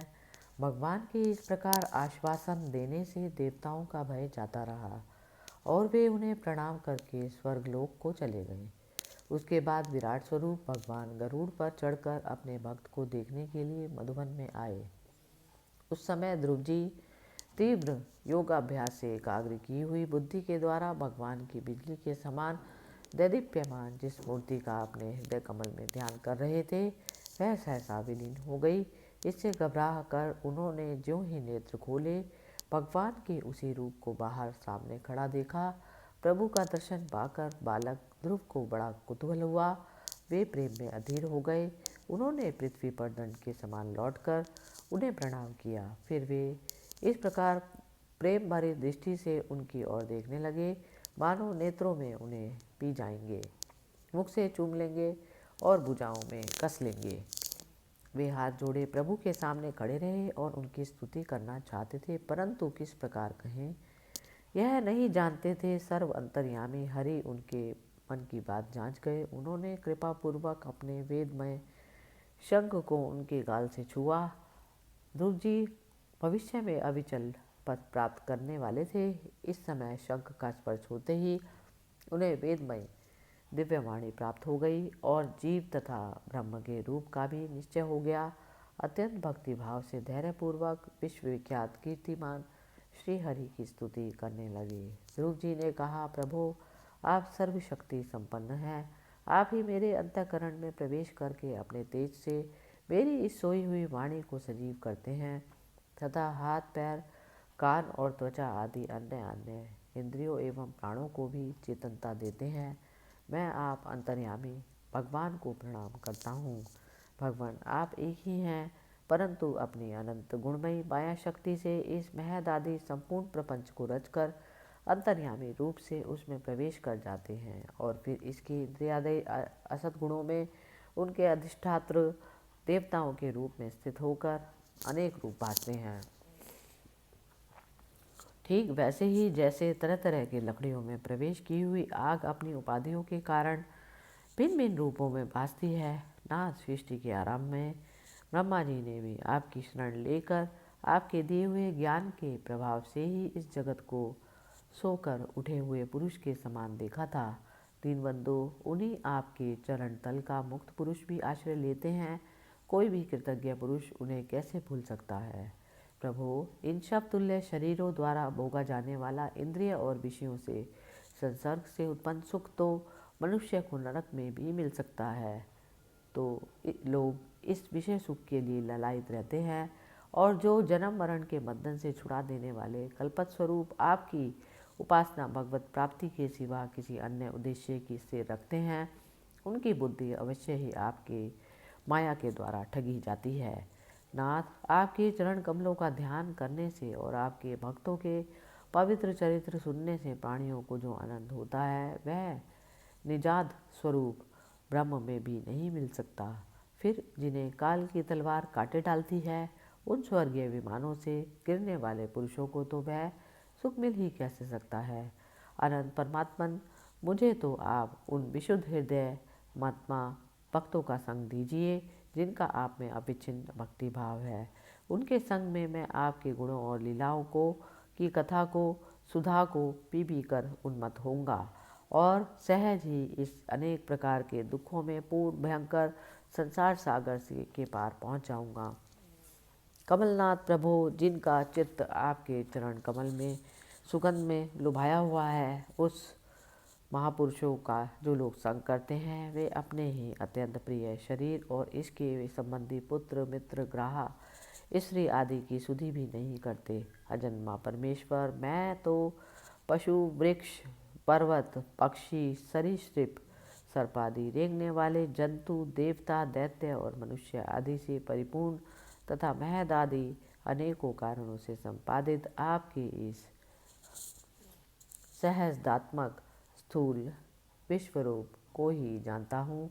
Speaker 3: भगवान के इस प्रकार आश्वासन देने से देवताओं का भय जाता रहा और वे उन्हें प्रणाम करके स्वर्गलोक को चले गए। उसके बाद विराट स्वरूप भगवान गरुड़ पर चढ़कर अपने भक्त को देखने के लिए मधुबन में आए। उस समय ध्रुव जी तीव्र योगाभ्यास से एकाग्र की हुई बुद्धि के द्वारा भगवान की बिजली के समान दैदीप्यमान जिस मूर्ति का अपने हृदय कमल में ध्यान कर रहे थे, वह सहसा विलीन हो गई। इससे घबरा कर उन्होंने ज्यों ही नेत्र खोले, भगवान के उसी रूप को बाहर सामने खड़ा देखा। प्रभु का दर्शन पाकर बालक ध्रुव को बड़ा कुतूहल हुआ। वे प्रेम में अधीर हो गए। उन्होंने पृथ्वी पर दंड के समान लौटकर उन्हें प्रणाम किया। फिर वे इस प्रकार प्रेम भरी दृष्टि से उनकी ओर देखने लगे, मानो नेत्रों में उन्हें पी जाएंगे, मुख से चूम लेंगे और भुजाओं में कस लेंगे। वे हाथ जोड़े प्रभु के सामने खड़े रहे और उनकी स्तुति करना चाहते थे, परंतु किस प्रकार कहें यह नहीं जानते थे। सर्व अंतर्यामी हरि उनके मन की बात जांच गए। उन्होंने कृपापूर्वक अपने वेदमय शंख को उनके गाल से छुआ। ध्रुव जी भविष्य में अविचल पद प्राप्त करने वाले थे। इस समय शंख का स्पर्श होते ही उन्हें वेदमय दिव्यवाणी प्राप्त हो गई और जीव तथा ब्रह्म के रूप का भी निश्चय हो गया। अत्यंत भक्ति भाव से धैर्यपूर्वक विश्वविख्यात कीर्तिमान श्री हरि की स्तुति करने लगे। ध्रुव जी ने कहा, प्रभु, आप सर्वशक्ति संपन्न हैं। आप ही मेरे अंतःकरण में प्रवेश करके अपने तेज से मेरी इस सोई हुई वाणी को सजीव करते हैं तथा हाथ पैर कान और त्वचा आदि अन्य अन्य इंद्रियों एवं प्राणों को भी चेतनता देते हैं। मैं आप अंतर्यामी भगवान को प्रणाम करता हूँ। भगवान आप एक ही हैं, परंतु अपनी अनंत गुणमयी माया शक्ति से इस महद आदि संपूर्ण प्रपंच को रचकर अंतर्यामी रूप से उसमें प्रवेश कर जाते हैं और फिर इसके इंद्रियादि असत गुणों में उनके अधिष्ठात्र देवताओं के रूप में स्थित होकर अनेक रूप बांटते हैं। ठीक वैसे ही जैसे तरह तरह की लकड़ियों में प्रवेश की हुई आग अपनी उपाधियों के कारण भिन्न भिन्न रूपों में भासती है, नाथ सृष्टि के आरंभ में ब्रह्मा जी ने भी आपकी शरण लेकर आपके दिए हुए ज्ञान के प्रभाव से ही इस जगत को सोकर उठे हुए पुरुष के समान देखा था। दीनबंधु उन्हीं आपके चरण तल का मुक्त पुरुष भी आश्रय लेते हैं। कोई भी कृतज्ञ पुरुष उन्हें कैसे भूल सकता है। प्रभु, इन शब्द तुल्य शरीरों द्वारा भोगा जाने वाला इंद्रिय और विषयों से संसर्ग से उत्पन्न सुख तो मनुष्य को नरक में भी मिल सकता है, तो लोग इस विषय सुख के लिए ललायित रहते हैं और जो जन्म मरण के बंधन से छुड़ा देने वाले कल्पत स्वरूप आपकी उपासना भगवत प्राप्ति के सिवा किसी अन्य उद्देश्य की से रखते हैं, उनकी बुद्धि अवश्य ही आपके माया के द्वारा ठगी जाती है। नाथ, आपके चरण कमलों का ध्यान करने से और आपके भक्तों के पवित्र चरित्र सुनने से प्राणियों को जो आनंद होता है वह निजाद स्वरूप ब्रह्म में भी नहीं मिल सकता। फिर जिन्हें काल की तलवार काटे डालती है, उन स्वर्गीय विमानों से गिरने वाले पुरुषों को तो वह सुख मिल ही कैसे सकता है। अनंत परमात्मन, मुझे तो आप उन विशुद्ध हृदय महात्मा भक्तों का संग दीजिए जिनका आप में अविच्छिन्न भक्ति भाव है। उनके संग में मैं आपके गुणों और लीलाओं को की कथा को सुधा को पी कर उन्मत्त होऊंगा और सहज ही इस अनेक प्रकार के दुखों में पूर्ण भयंकर संसार सागर से के पार पहुंच जाऊंगा। कमलनाथ प्रभु, जिनका चित्त आपके चरण कमल में सुगंध में लुभाया हुआ है, उस महापुरुषों का जो लोग संग करते हैं वे अपने ही अत्यंत प्रिय शरीर और इसके संबंधी पुत्र मित्र ग्राह स्त्री आदि की सुधि भी नहीं करते। अजन्मा परमेश्वर, मैं तो पशु वृक्ष पर्वत पक्षी सरीसृप सर्पादि रेंगने वाले जंतु देवता दैत्य और मनुष्य आदि से परिपूर्ण तथा महद आदि अनेकों कारणों से संपादित आपके इस सहस्दात्मक स्थूल विश्वरूप को ही जानता हूँ।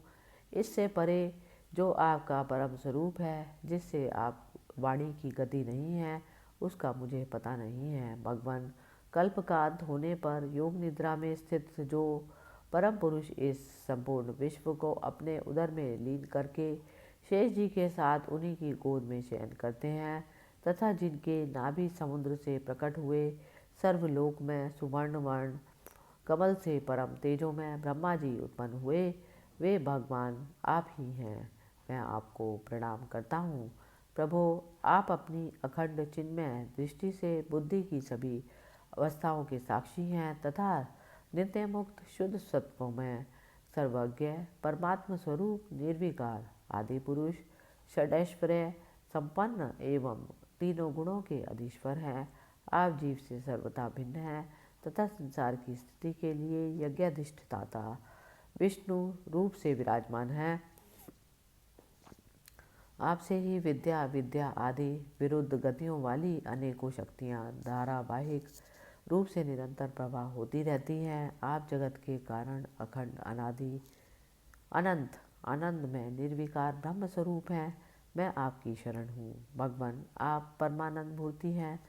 Speaker 3: इससे परे जो आपका परम स्वरूप है, जिससे आप वाणी की गति नहीं है, उसका मुझे पता नहीं है। भगवान, कल्प का अंत होने पर योग निद्रा में स्थित जो परम पुरुष इस संपूर्ण विश्व को अपने उदर में लीन करके शेष जी के साथ उन्हीं की गोद में शयन करते हैं तथा जिनके नाभि समुद्र से प्रकट हुए सर्वलोक में सुवर्ण वर्ण कमल से परम तेजों में ब्रह्मा जी उत्पन्न हुए, वे भगवान आप ही हैं। मैं आपको प्रणाम करता हूँ। प्रभो, आप अपनी अखंड चिन्मय दृष्टि से बुद्धि की सभी अवस्थाओं के साक्षी हैं तथा नित्य मुक्त शुद्ध सत्वों में सर्वज्ञ परमात्म स्वरूप निर्विकार आदि पुरुष षडैश्वर्य संपन्न एवं तीनों गुणों के अधीश्वर हैं। आप जीव से सर्वथा भिन्न हैं तथा संसार की स्थिति के लिए यज्ञाधिष्ठाता विष्णु रूप से विराजमान है। आपसे ही विद्या विद्या आदि विरुद्ध गतियों वाली अनेकों शक्तियाँ धारावाहिक रूप से निरंतर प्रवाह होती रहती हैं। आप जगत के कारण अखंड अनादि अनंत आनंद में निर्विकार ब्रह्म स्वरूप हैं। मैं आपकी शरण हूँ। भगवान, आप परमानंद मूर्ति हैं।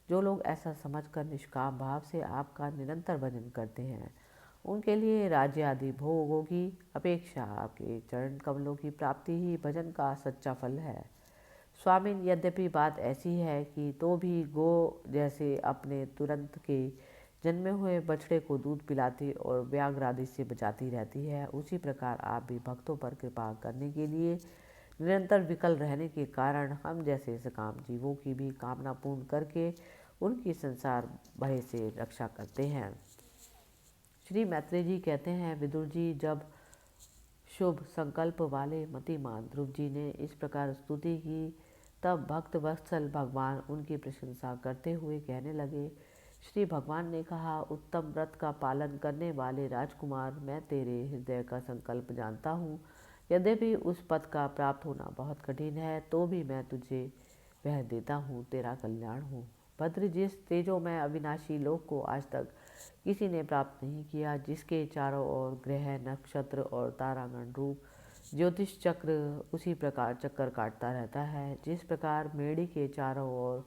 Speaker 3: जो लोग ऐसा समझकर निष्काम भाव से आपका निरंतर भजन करते हैं, उनके लिए राज्य आदि भोगों की अपेक्षा आपके चरण कमलों की प्राप्ति ही भजन का सच्चा फल है। स्वामिन, यद्यपि बात ऐसी है कि तो भी गो जैसे अपने तुरंत के जन्मे हुए बछड़े को दूध पिलाती और व्याघ्र आदि से बचाती रहती है, उसी प्रकार आप भी भक्तों पर कृपा करने के लिए निरंतर विकल रहने के कारण हम जैसे सकाम जीवों की भी कामना पूर्ण करके उनकी संसार भय से रक्षा करते हैं। श्री मैत्रेय जी कहते हैं, विदुर जी, जब शुभ संकल्प वाले मतिमान ध्रुव जी ने इस प्रकार स्तुति की, तब भक्त वत्सल भगवान उनकी प्रशंसा करते हुए कहने लगे, श्री भगवान ने कहा, उत्तम व्रत का पालन करने वाले राजकुमार, मैं तेरे हृदय का संकल्प जानता हूँ। यद्यपि उस पद का प्राप्त होना बहुत कठिन है, तो भी मैं तुझे वह देता हूँ, तेरा कल्याण हो। भद्र, जिस तेजोमय अविनाशी लोक को आज तक किसी ने प्राप्त नहीं किया, जिसके चारों ओर ग्रह, नक्षत्र और तारागण रूप ज्योतिष चक्र उसी प्रकार चक्कर काटता रहता है, जिस प्रकार मेढ़ी के चारों ओर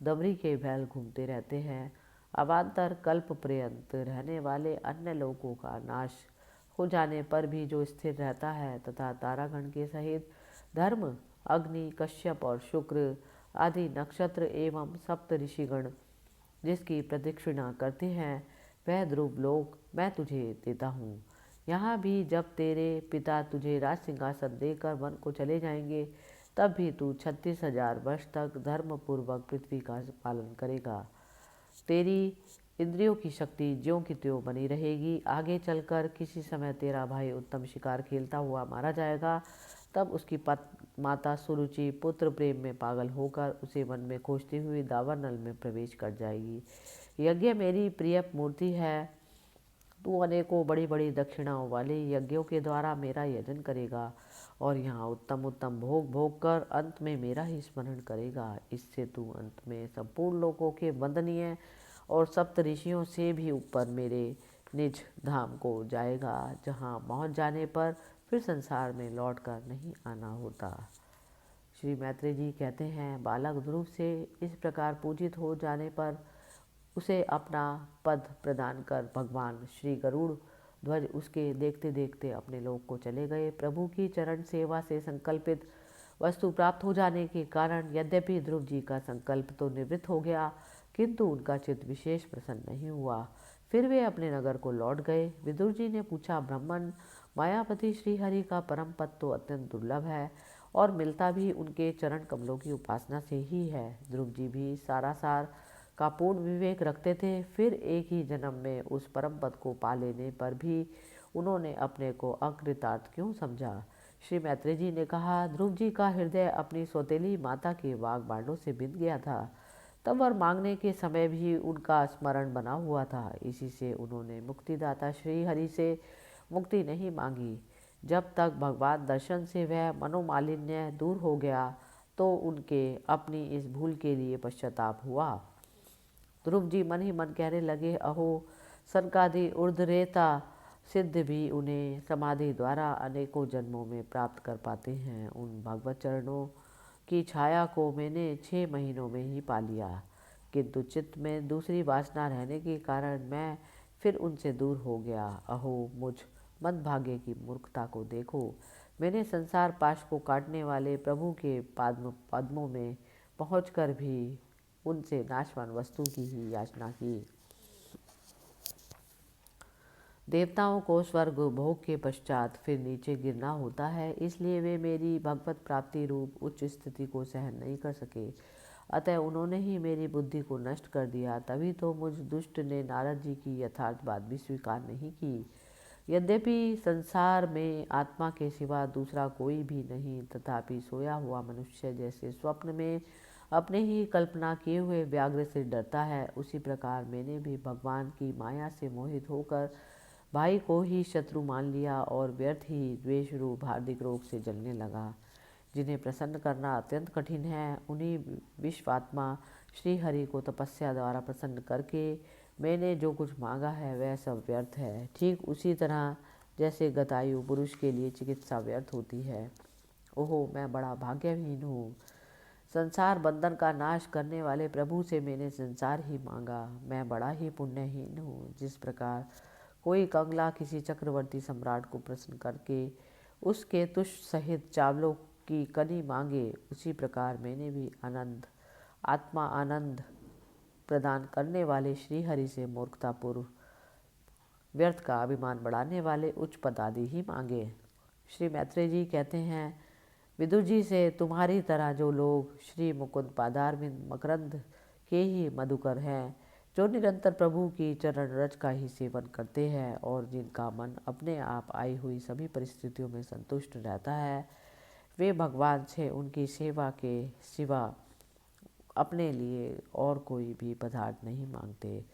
Speaker 3: दमरी के बैल घूमते रहते हैं, अवान्तर कल्प पर्यंत रहने वाले अन्य लोकों का नाश हो जाने पर भी जो स्थिर रहता है, तथा तारागण के सहित धर्म, अग्नि, कश्यप और शुक्र आदि नक्षत्र एवं सप्त ऋषिगण जिसकी प्रदक्षिणा करते हैं, वह ध्रुव लोक मैं तुझे देता हूँ। यहाँ भी जब तेरे पिता तुझे राज सिंहासन देकर वन को चले जाएंगे, तब भी तू 36,000 वर्ष तक धर्मपूर्वक पृथ्वी का पालन करेगा। तेरी इंद्रियों की शक्ति ज्यों की त्यों बनी रहेगी। आगे चलकर किसी समय तेरा भाई उत्तम शिकार खेलता हुआ मारा जाएगा, तब उसकी माता सुरुचि पुत्र प्रेम में पागल होकर उसे वन में खोजती हुई दावर नल में प्रवेश कर जाएगी। यज्ञ मेरी प्रिय मूर्ति है, तू अनेकों बड़ी बड़ी दक्षिणाओं वाले यज्ञों के द्वारा मेरा यजन करेगा और यहाँ उत्तम उत्तम भोग भोग कर अंत में मेरा ही स्मरण करेगा। इससे तू अंत में संपूर्ण लोगों के वंदनीय और सप्त ऋषियों से भी ऊपर मेरे निज धाम को जाएगा, जहाँ पहुँच जाने पर फिर संसार में लौट कर नहीं आना होता। श्री मैत्रेय जी कहते हैं, बालक ध्रुव से इस प्रकार पूजित हो जाने पर उसे अपना पद प्रदान कर भगवान श्री गरुड़ ध्वज उसके देखते देखते अपने लोक को चले गए। प्रभु की चरण सेवा से संकल्पित वस्तु प्राप्त हो जाने के कारण यद्यपि ध्रुव जी का संकल्प तो निवृत्त हो गया, किंतु उनका चित्त विशेष प्रसन्न नहीं हुआ। फिर वे अपने नगर को लौट गए। विदुर जी ने पूछा, ब्राह्मण, मायापति श्रीहरि का परम पद तो अत्यंत दुर्लभ है और मिलता भी उनके चरण कमलों की उपासना से ही है। ध्रुव जी भी सारासार का पूर्ण विवेक रखते थे, फिर एक ही जन्म में उस परम पद को पा लेने पर भी उन्होंने अपने को अकृतार्थ क्यों समझा। श्री मैत्रेय जी ने कहा, ध्रुव जी का हृदय अपनी सौतेली माता के वाग बाणों से बिंध गया था। तब वर मांगने के समय भी उनका स्मरण बना हुआ था। इसी से उन्होंने मुक्तिदाता श्री हरि से मुक्ति नहीं मांगी। जब तक भगवान दर्शन से वह मनोमालिन्य दूर हो गया, तो उनके अपनी इस भूल के लिए पश्चाताप हुआ। ध्रुव जी मन ही मन कहने लगे, अहो सनकादि ऊर्ध्वरेता सिद्ध भी उन्हें समाधि द्वारा अनेकों जन्मों में प्राप्त कर पाते हैं। उन भगवत चरणों की छाया को मैंने 6 महीनों में ही पा लिया, किंतु चित्त में दूसरी वासना रहने के कारण मैं फिर उनसे दूर हो गया। अहो मुझ मंदभाग्य की मूर्खता को देखो। मैंने संसार पाश को काटने वाले प्रभु के पद्मों में पहुंचकर भी उनसे नाशवान वस्तु की ही याचना की। देवताओं को स्वर्ग भोग के पश्चात फिर नीचे गिरना होता है, इसलिए वे मेरी भगवत प्राप्ति रूप उच्च स्थिति को सहन नहीं कर सके। अतः उन्होंने ही मेरी बुद्धि को नष्ट कर दिया। तभी तो मुझ दुष्ट ने नारद जी की यथार्थ बात भी स्वीकार नहीं की। यद्यपि संसार में आत्मा के सिवा दूसरा कोई भी नहीं, तथापि सोया हुआ मनुष्य जैसे स्वप्न में अपने ही कल्पना किए हुए व्याघ्र से डरता है, उसी प्रकार मैंने भी भगवान की माया से मोहित होकर भाई को ही शत्रु मान लिया और व्यर्थ ही द्वेष रूप हार्दिक रोग से जलने लगा। जिन्हें प्रसन्न करना अत्यंत कठिन है, उन्हीं विश्वात्मा श्री हरि को तपस्या द्वारा प्रसन्न करके मैंने जो कुछ मांगा है वह सब व्यर्थ है। ठीक उसी तरह जैसे गतायु पुरुष के लिए चिकित्सा व्यर्थ होती है। ओहो, मैं बड़ा भाग्यहीन हूँ। संसार बंधन का नाश करने वाले प्रभु से मैंने संसार ही मांगा। मैं बड़ा ही पुण्यहीन हूँ। जिस प्रकार कोई कंगला किसी चक्रवर्ती सम्राट को प्रसन्न करके उसके तुष्ट सहित चावलों की कनी मांगे, उसी प्रकार मैंने भी आनंद आत्मा आनंद प्रदान करने वाले श्री हरि से मूर्खतापूर्व व्यर्थ का अभिमान बढ़ाने वाले उच्च पद आदि ही मांगे। श्री मैत्रेय जी कहते हैं, विदुर जी से तुम्हारी तरह जो लोग श्री मुकुंद पादारविंद मकरंद के ही मधुकर हैं, जो निरंतर प्रभु की चरण रज का ही सेवन करते हैं और जिनका मन अपने आप आई हुई सभी परिस्थितियों में संतुष्ट रहता है, वे भगवान से उनकी सेवा के सिवा अपने लिए और कोई भी पदार्थ नहीं मांगते।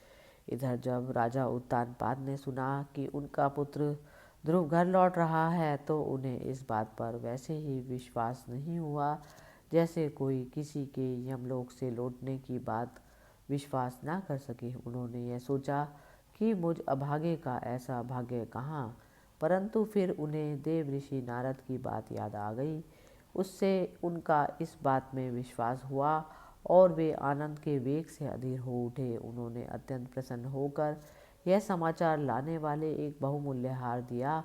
Speaker 3: इधर जब राजा उत्तानपाद ने सुना कि उनका पुत्र ध्रुव घर लौट रहा है तो उन्हें इस बात पर वैसे ही विश्वास नहीं हुआ जैसे कोई किसी के यमलोक से लौटने की बात विश्वास ना कर सके। उन्होंने यह सोचा कि मुझ अभागे का ऐसा भाग्य कहाँ, परंतु फिर उन्हें देव ऋषि नारद की बात याद आ गई। उससे उनका इस बात में विश्वास हुआ और वे आनंद के वेग से अधीर हो उठे। उन्होंने अत्यंत प्रसन्न होकर यह समाचार लाने वाले एक बहुमूल्य हार दिया।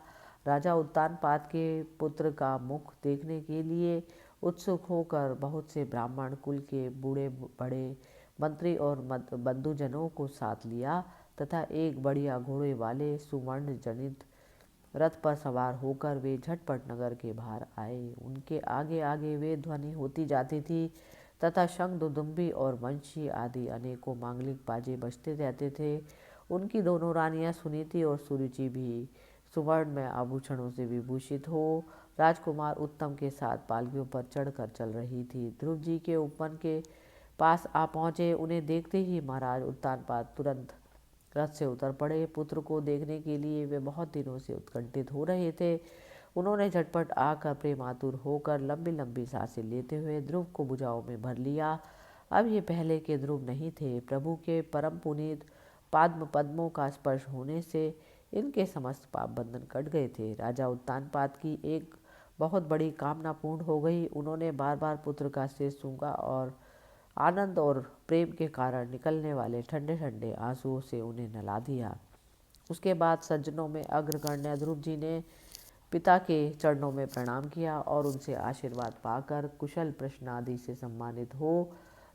Speaker 3: राजा उत्तानपाद के पुत्र का मुख देखने के लिए उत्सुक होकर बहुत से ब्राह्मण कुल के बूढ़े बड़े मंत्री और बंधुजनों को साथ लिया तथा एक बढ़िया घोड़े वाले सुवर्ण जनित रथ पर सवार होकर वे झटपट नगर के बाहर आए। उनके आगे आगे वे ध्वनि होती जाती थी तथा शंख दुदुम्बी और वंशी आदि अनेकों मांगलिक बाजे बजते रहते थे। उनकी दोनों रानियां सुनीति और सुरुचि भी सुवर्ण में आभूषणों से विभूषित हो राजकुमार उत्तम के साथ पालकियों पर चढ़कर चल रही थी। ध्रुव जी के उपवन के पास आ पहुँचे। उन्हें देखते ही महाराज उत्तानपाद तुरंत रथ से उतर पड़े। पुत्र को देखने के लिए वे बहुत दिनों से उत्कंठित हो रहे थे। उन्होंने झटपट आकर प्रेमातुर होकर लंबी लंबी सांसें लेते हुए ध्रुव को भुजाओं में भर लिया। अब ये पहले के ध्रुव नहीं थे। प्रभु के परम पुनीत पाद्म पद्मों का स्पर्श होने से इनके समस्त पाप बंधन कट गए थे। राजा उत्तानपाद की एक बहुत बड़ी कामना पूर्ण हो गई। उन्होंने बार बार पुत्र का सिर सूंघा और आनंद और प्रेम के कारण निकलने वाले ठंडे ठंडे आंसुओं से उन्हें नहला दिया। उसके बाद सज्जनों में अग्रगण्य ध्रुव जी ने पिता के चरणों में प्रणाम किया और उनसे आशीर्वाद पाकर कुशल प्रश्न आदि से सम्मानित हो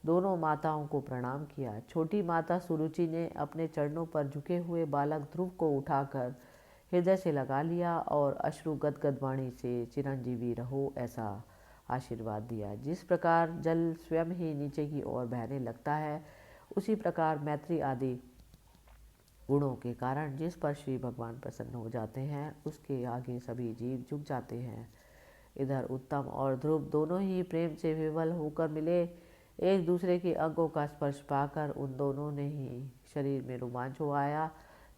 Speaker 3: दोनों माताओं को प्रणाम किया। छोटी माता सुरुचि ने अपने चरणों पर झुके हुए बालक ध्रुव को उठाकर हृदय से लगा लिया और अश्रु गदगद वाणी से चिरंजीवी रहो ऐसा आशीर्वाद दिया। जिस प्रकार जल स्वयं ही नीचे की ओर बहने लगता है उसी प्रकार मैत्री आदि गुणों के कारण जिस पर श्री भगवान प्रसन्न हो जाते हैं उसके आगे सभी जीव झुक जाते हैं। इधर उत्तम और ध्रुव दोनों ही प्रेम से विवल होकर मिले। एक दूसरे के अंगों का स्पर्श पाकर उन दोनों ने ही शरीर में रोमांच हो आया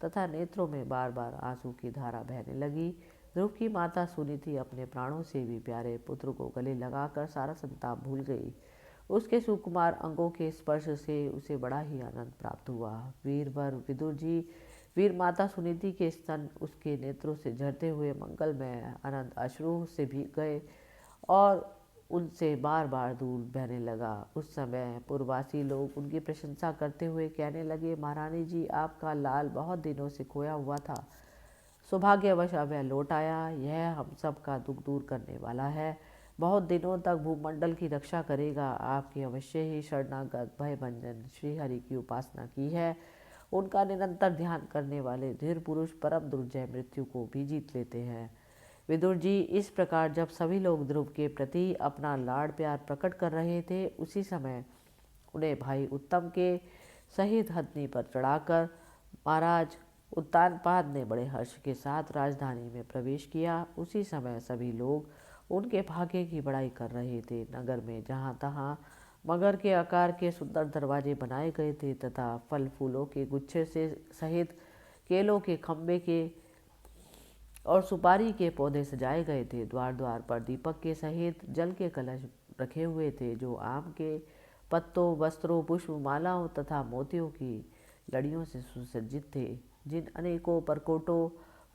Speaker 3: तथा नेत्रों में बार बार आंसू की धारा बहने लगी। ध्रुव की माता सुनीति अपने प्राणों से भी प्यारे पुत्र को गले लगाकर सारा संताप भूल गई। उसके सुकुमार अंगों के स्पर्श से उसे बड़ा ही आनंद प्राप्त हुआ। वीरवर विदुर जी वीर माता सुनीति के स्तन उसके नेत्रों से झरते हुए मंगलमय अनंत अश्रु से भीग गए और उनसे बार बार दूध बहने लगा। उस समय पूर्ववासी लोग उनकी प्रशंसा करते हुए कहने लगे, महारानी जी आपका लाल बहुत दिनों से खोया हुआ था, सौभाग्यवश अब वह लौट आया। यह हम सब का दुख दूर करने वाला है, बहुत दिनों तक भूमंडल की रक्षा करेगा। आपके अवश्य ही शरणागत भयभंजन श्री हरि की उपासना की है। उनका निरंतर ध्यान करने वाले धीर पुरुष परम दुर्जय मृत्यु को भी जीत लेते हैं। विदुर जी इस प्रकार जब सभी लोग ध्रुव के प्रति अपना लाड़ प्यार प्रकट कर रहे थे उसी समय उन्हें भाई उत्तम के सहित हथनी पर चढ़ाकर महाराज उत्तानपाद ने बड़े हर्ष के साथ राजधानी में प्रवेश किया। उसी समय सभी लोग उनके भाग्य की बड़ाई कर रहे थे। नगर में जहाँ तहाँ मगर के आकार के सुंदर दरवाजे बनाए गए थे तथा फल फूलों के गुच्छे से सहित केलों के खम्भे के और सुपारी के पौधे सजाए गए थे। द्वार द्वार पर दीपक के सहित जल के कलश रखे हुए थे जो आम के पत्तों, वस्त्रों, पुष्पमालाओं तथा मोतियों की लड़ियों से सुसज्जित थे। जिन अनेकों परकोटों,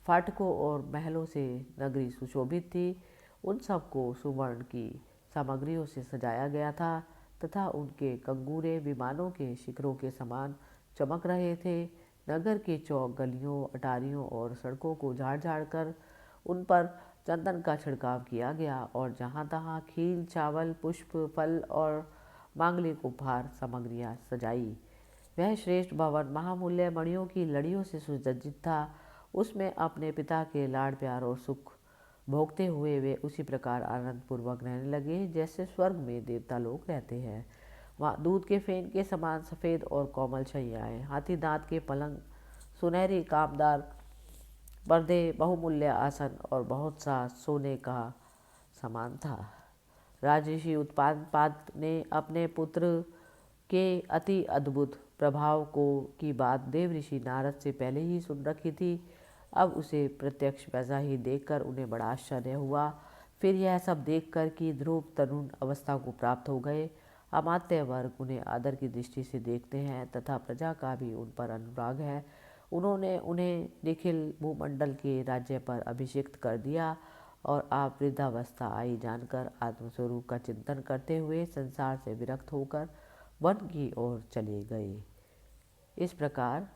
Speaker 3: फाटकों और महलों से नगरी सुशोभित थी उन सबको सुवर्ण की सामग्रियों से सजाया गया था तथा उनके कंगूरे विमानों के शिखरों के समान चमक रहे थे। नगर के चौक गलियों, अटारियों और सड़कों को झाड़ झाड़ कर उन पर चंदन का छिड़काव किया गया और जहाँ तहाँ खील, चावल, पुष्प, फल और मांगलिक उपहार सामग्रियाँ सजाई। वह श्रेष्ठ भवन महामूल्य मणियों की लड़ियों से सुसज्जित था। उसमें अपने पिता के लाड़ प्यार और सुख भोगते हुए वे उसी प्रकार आनंद पूर्वक रहने लगे जैसे स्वर्ग में देवता लोग रहते हैं। वहाँ दूध के फेन के समान सफ़ेद और कोमल शैयाएँ, हाथी दांत के पलंग, सुनहरी कामदार पर्दे, बहुमूल्य आसन और बहुत सा सोने का सामान था। राजऋषि उत्तानपाद ने अपने पुत्र के अति अद्भुत प्रभाव को की बात देव ऋषि नारद से पहले ही सुन रखी थी। अब उसे प्रत्यक्ष वैसा ही देखकर उन्हें बड़ा आश्चर्य हुआ। फिर यह सब देखकर कि ध्रुव तरुण अवस्था को प्राप्त हो गए, अमात्य वर्ग उन्हें आदर की दृष्टि से देखते हैं तथा प्रजा का भी उन पर अनुराग है। उन्होंने उन्हें निखिल भूमंडल के राज्य पर अभिषिक्त कर दिया और आप वृद्धावस्था आई जानकर आत्मस्वरूप का चिंतन करते हुए संसार से विरक्त होकर वन की ओर चले गए। इस प्रकार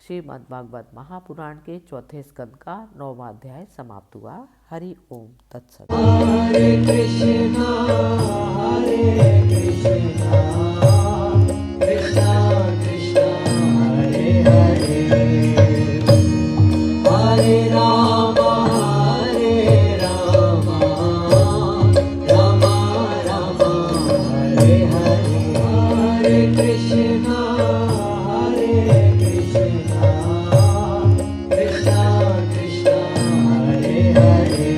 Speaker 3: श्रीमद्भागवत महापुराण के चौथे स्कंद का 9वां अध्याय समाप्त हुआ। हरि ओम तत्सत।
Speaker 2: हरे कृष्णा कृष्णा कृष्णा हरे हरे, हरे राम राम राम हरे हरे, हरे कृष्णा कृष्णा कृष्णा हरे हरे,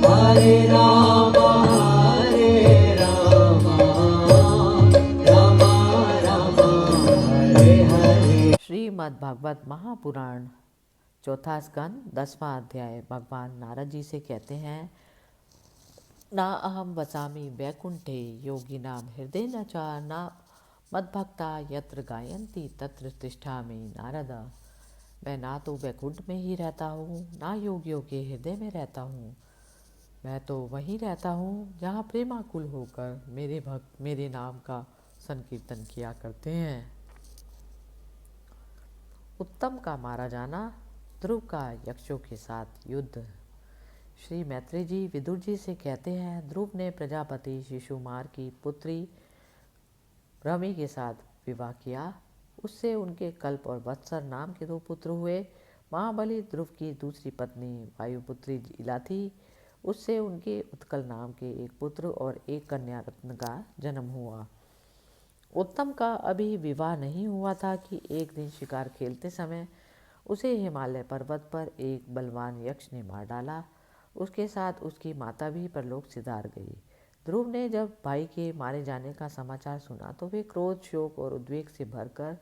Speaker 2: हरे राम राम राम हरे हरे।
Speaker 3: श्रीमद्भागवत महापुराण चौथा स्कंद 10वां अध्याय। भगवान नारद जी से कहते हैं, ना अहम वसामि वैकुंठे योगिनां हृदयेन च न मद्भक्ता यत्र गायन्ति तत्र तिष्ठामि नारद। मैं ना तो वैकुंठ में ही रहता हूँ, ना योगियों के हृदय में रहता हूँ। मैं तो वहीं रहता हूँ जहाँ प्रेमाकुल होकर मेरे भक्त मेरे नाम का संकीर्तन किया करते हैं। उत्तम का मारा जाना, ध्रुव का यक्षों के साथ युद्ध। श्री मैत्रेय जी विदुर जी से कहते हैं, ध्रुव ने प्रजापति शिशुमार की पुत्री रमी के साथ विवाह किया। उससे उनके कल्प और वत्सर नाम के 2 पुत्र हुए। महाबली ध्रुव की दूसरी पत्नी वायुपुत्री इला थी। उससे उनके उत्कल नाम के 1 पुत्र और 1 कन्या रत्न का जन्म हुआ। उत्तम का अभी विवाह नहीं हुआ था कि एक दिन शिकार खेलते समय उसे हिमालय पर्वत पर एक बलवान यक्ष ने मार डाला। उसके साथ उसकी माता भी परलोक सिधार गई। ध्रुव ने जब भाई के मारे जाने का समाचार सुना तो वे क्रोध, शोक और उद्वेग से भरकर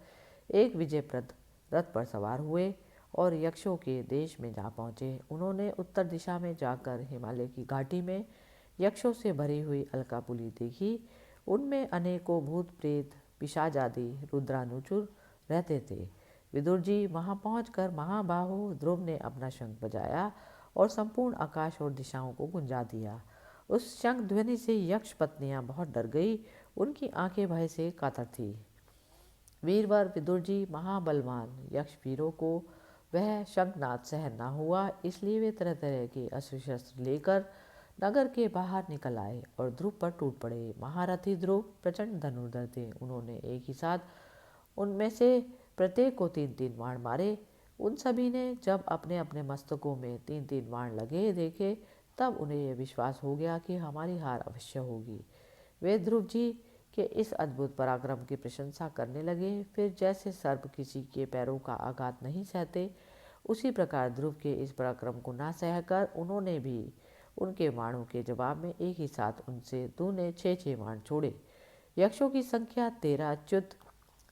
Speaker 3: एक विजयप्रद रथ पर सवार हुए और यक्षों के देश में जा पहुँचे। उन्होंने उत्तर दिशा में जाकर हिमालय की घाटी में यक्षों से भरी हुई अलकापुली देखी। उनमें अनेकों भूत प्रेत पिशाच आदि रुद्रानुचुर रहते थे। विदुर जी वहां पहुंचकर महाबाहो ध्रुव ने अपना शंख बजाया और संपूर्ण आकाश और दिशाओं को गुंजा दिया। उस शंख ध्वनि से यक्ष पत्नियां बहुत डर गई, उनकी आंखें भय से कातर थी। वीरवर विदुर जी महाबलवान यक्ष वीरों को वह शंखनाद सहन न हुआ, इसलिए वे तरह तरह के अस्त्र शस्त्र लेकर नगर के बाहर निकल आए और ध्रुव पर टूट पड़े। महारथी ध्रुव प्रचंड धनुर्धर थे। उन्होंने एक ही साथ उनमें से प्रत्येक को 3-3 बाण मारे। उन सभी ने जब अपने अपने मस्तकों में 3-3 बाण लगे देखे, तब उन्हें यह विश्वास हो गया कि हमारी हार अवश्य होगी। वे ध्रुव जी के इस अद्भुत पराक्रम की प्रशंसा करने लगे। फिर जैसे सर्प किसी के पैरों का आघात नहीं सहते, उसी प्रकार ध्रुव के इस पराक्रम को न सहकर उन्होंने भी उनके बाणों के जवाब में एक ही साथ उनसे दूने 6-6 बाण छोड़े। यक्षों की संख्या 13 अच्युत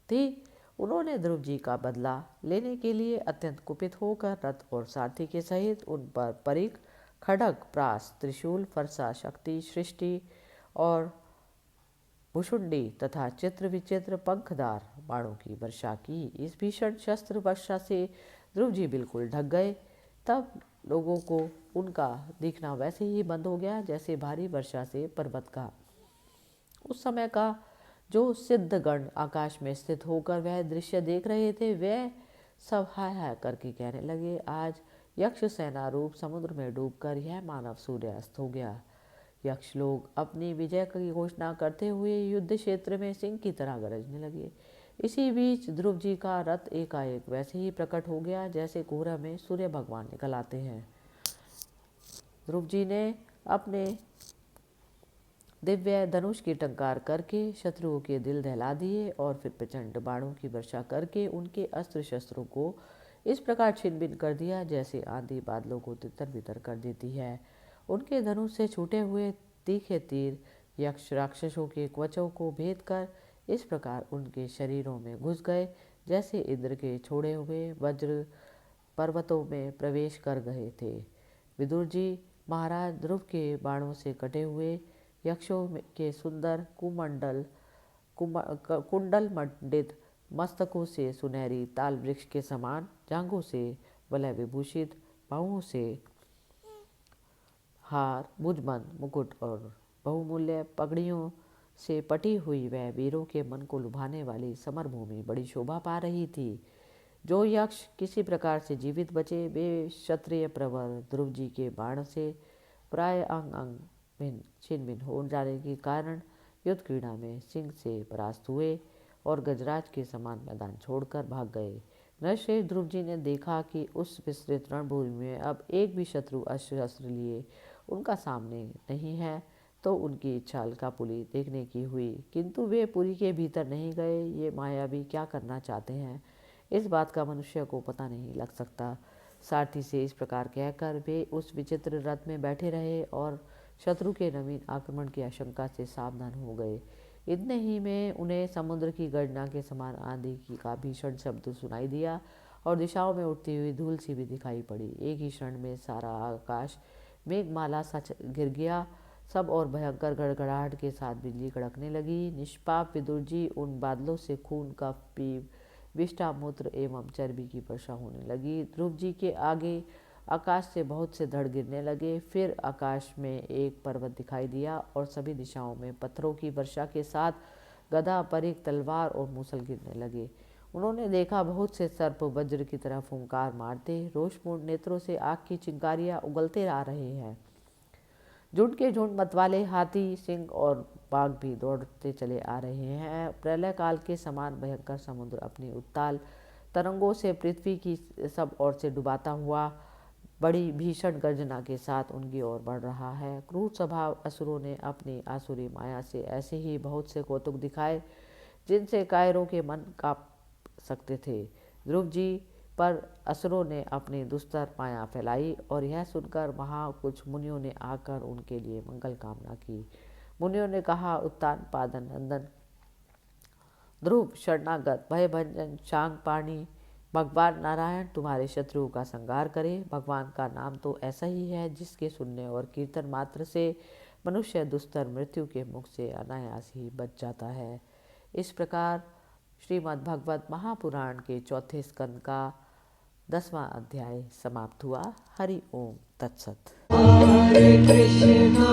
Speaker 3: थी। उन्होंने ध्रुव जी का बदला लेने के लिए अत्यंत कुपित होकर रथ और सारथी के सहित उन पर परिख, खड्ग, प्रास, त्रिशूल, फरसा, शक्ति, सृष्टि और भुषुंडी तथा चित्र विचित्र पंखदार बाणों की वर्षा की। इस भीषण शस्त्र वर्षा से ध्रुव जी बिल्कुल ढक गए। तब लोगों को उनका दिखना वैसे ही बंद हो गया जैसे भारी वर्षा से पर्वत का। उस समय का जो सिद्धगण आकाश में स्थित होकर वह दृश्य देख रहे थे, वे सब हाय हाय करके कहने लगे, आज यक्ष सेना रूप समुद्र में डूबकर यह मानव सूर्यास्त हो गया। यक्ष लोग अपनी विजय की घोषणा करते हुए युद्ध क्षेत्र में सिंह की तरह गरजने लगे। इसी बीच ध्रुव जी का रथ एकाएक वैसे ही प्रकट हो गया जैसे कोहरा में सूर्य भगवान निकल आते हैं। ध्रुव जी ने अपने दिव्य धनुष की टंकार करके शत्रुओं के दिल दहला दिए और फिर प्रचंड बाणों की वर्षा करके उनके अस्त्र शस्त्रों को इस प्रकार छिन्न भिन्न कर दिया जैसे आंधी बादलों को तितर बितर कर देती है। उनके धनुष से छूटे हुए तीखे तीर यक्ष राक्षसों के कवचों को भेद कर इस प्रकार उनके शरीरों में घुस गए जैसे इंद्र के छोड़े हुए वज्र पर्वतों में प्रवेश कर गए थे। विदुर जी, महाराज ध्रुव के बाणों से कटे हुए यक्षों के सुंदर कुंडल मंडित मस्तकों से सुनहरी ताल वृक्ष के समान, जांघों से वलय विभूषित, पाँवों से हार, मुजबंद मुकुट और बहुमूल्य पगड़ियों से पटी हुई वह वीरों के मन को लुभाने वाली समरभूमि बड़ी शोभा पा रही थी। जो यक्ष किसी प्रकार से जीवित बचे वे क्षत्रिय प्रवर ध्रुव जी के बाण से प्राय अंग अंग भिन्न छिन्न भिन्न हो जाने के कारण युद्ध क्रीड़ा में सिंह से परास्त हुए और गजराज के समान मैदान छोड़कर भाग गए। नरश्रेष्ठ ध्रुव जी ने देखा कि उस विस्तृत रणभूमि में अब एक भी शत्रु अस्त्र लिए उनका सामने नहीं है, तो उनकी इच्छा अलकापुरी देखने की हुई, किंतु वे पुरी के भीतर नहीं गए। ये मायावी क्या करना चाहते हैं, इस बात का मनुष्य को पता नहीं लग सकता। सारथी से इस प्रकार कहकर वे उस विचित्र रथ में बैठे रहे और शत्रु के नवीन आक्रमण की आशंका से सावधान हो गए। इतने ही में उन्हें समुद्र की गर्जना के समान आंधी का भीषण शब्द सुनाई दिया और दिशाओं में उठती हुई धूल सी भी दिखाई पड़ी। एक ही क्षण में सारा आकाश मेघमाला सा गिर गया। सब और भयंकर गड़गड़ाहट के साथ बिजली कड़कने लगी। निष्पाप विदुर जी, उन बादलों से खून, कफ, पीप, विष्ठा, मूत्र एवं चर्बी की वर्षा होने लगी। ध्रुव जी के आगे आकाश से बहुत से धड़ गिरने लगे। फिर आकाश में एक पर्वत दिखाई दिया और सभी दिशाओं में पत्थरों की वर्षा के साथ गदा, परिघ, तलवार और मूसल गिरने लगे। उन्होंने देखा बहुत से सर्प वज्र की तरह फुंकार मारते रोषपूर्ण नेत्रों से आग की चिंगारियां उगलते आ रहे हैं। झुंड के झुंड मतवाले हाथी, सिंह और बाघ भी दौड़ते चले आ रहे हैं। प्रलय काल के समान भयंकर समुद्र अपनी उत्ताल तरंगों से पृथ्वी की सब ओर से डुबाता हुआ बड़ी भीषण गर्जना के साथ उनकी ओर बढ़ रहा है। क्रूर स्वभाव असुरों ने अपनी आसुरी माया से ऐसे ही बहुत से कौतुक दिखाए जिनसे कायरों के मन कांप सकते थे। ध्रुव जी पर असुरों ने अपनी दुस्तर माया फैलाई और यह सुनकर वहाँ कुछ मुनियों ने आकर उनके लिए मंगल कामना की। मुनियों ने कहा, उत्तान पादन नंदन ध्रुव, शरणागत भयभंजन शांगपाणी, भगवान नारायण तुम्हारे शत्रुओं का संहार करे। भगवान का नाम तो ऐसा ही है जिसके सुनने और कीर्तन मात्र से मनुष्य दुस्तर मृत्यु के मुख से अनायास ही बच जाता है। इस प्रकार श्रीमद् भगवत महापुराण के चौथे स्कंद का 10वां अध्याय समाप्त हुआ। हरि ओम तत्सत।
Speaker 2: हरे कृष्णा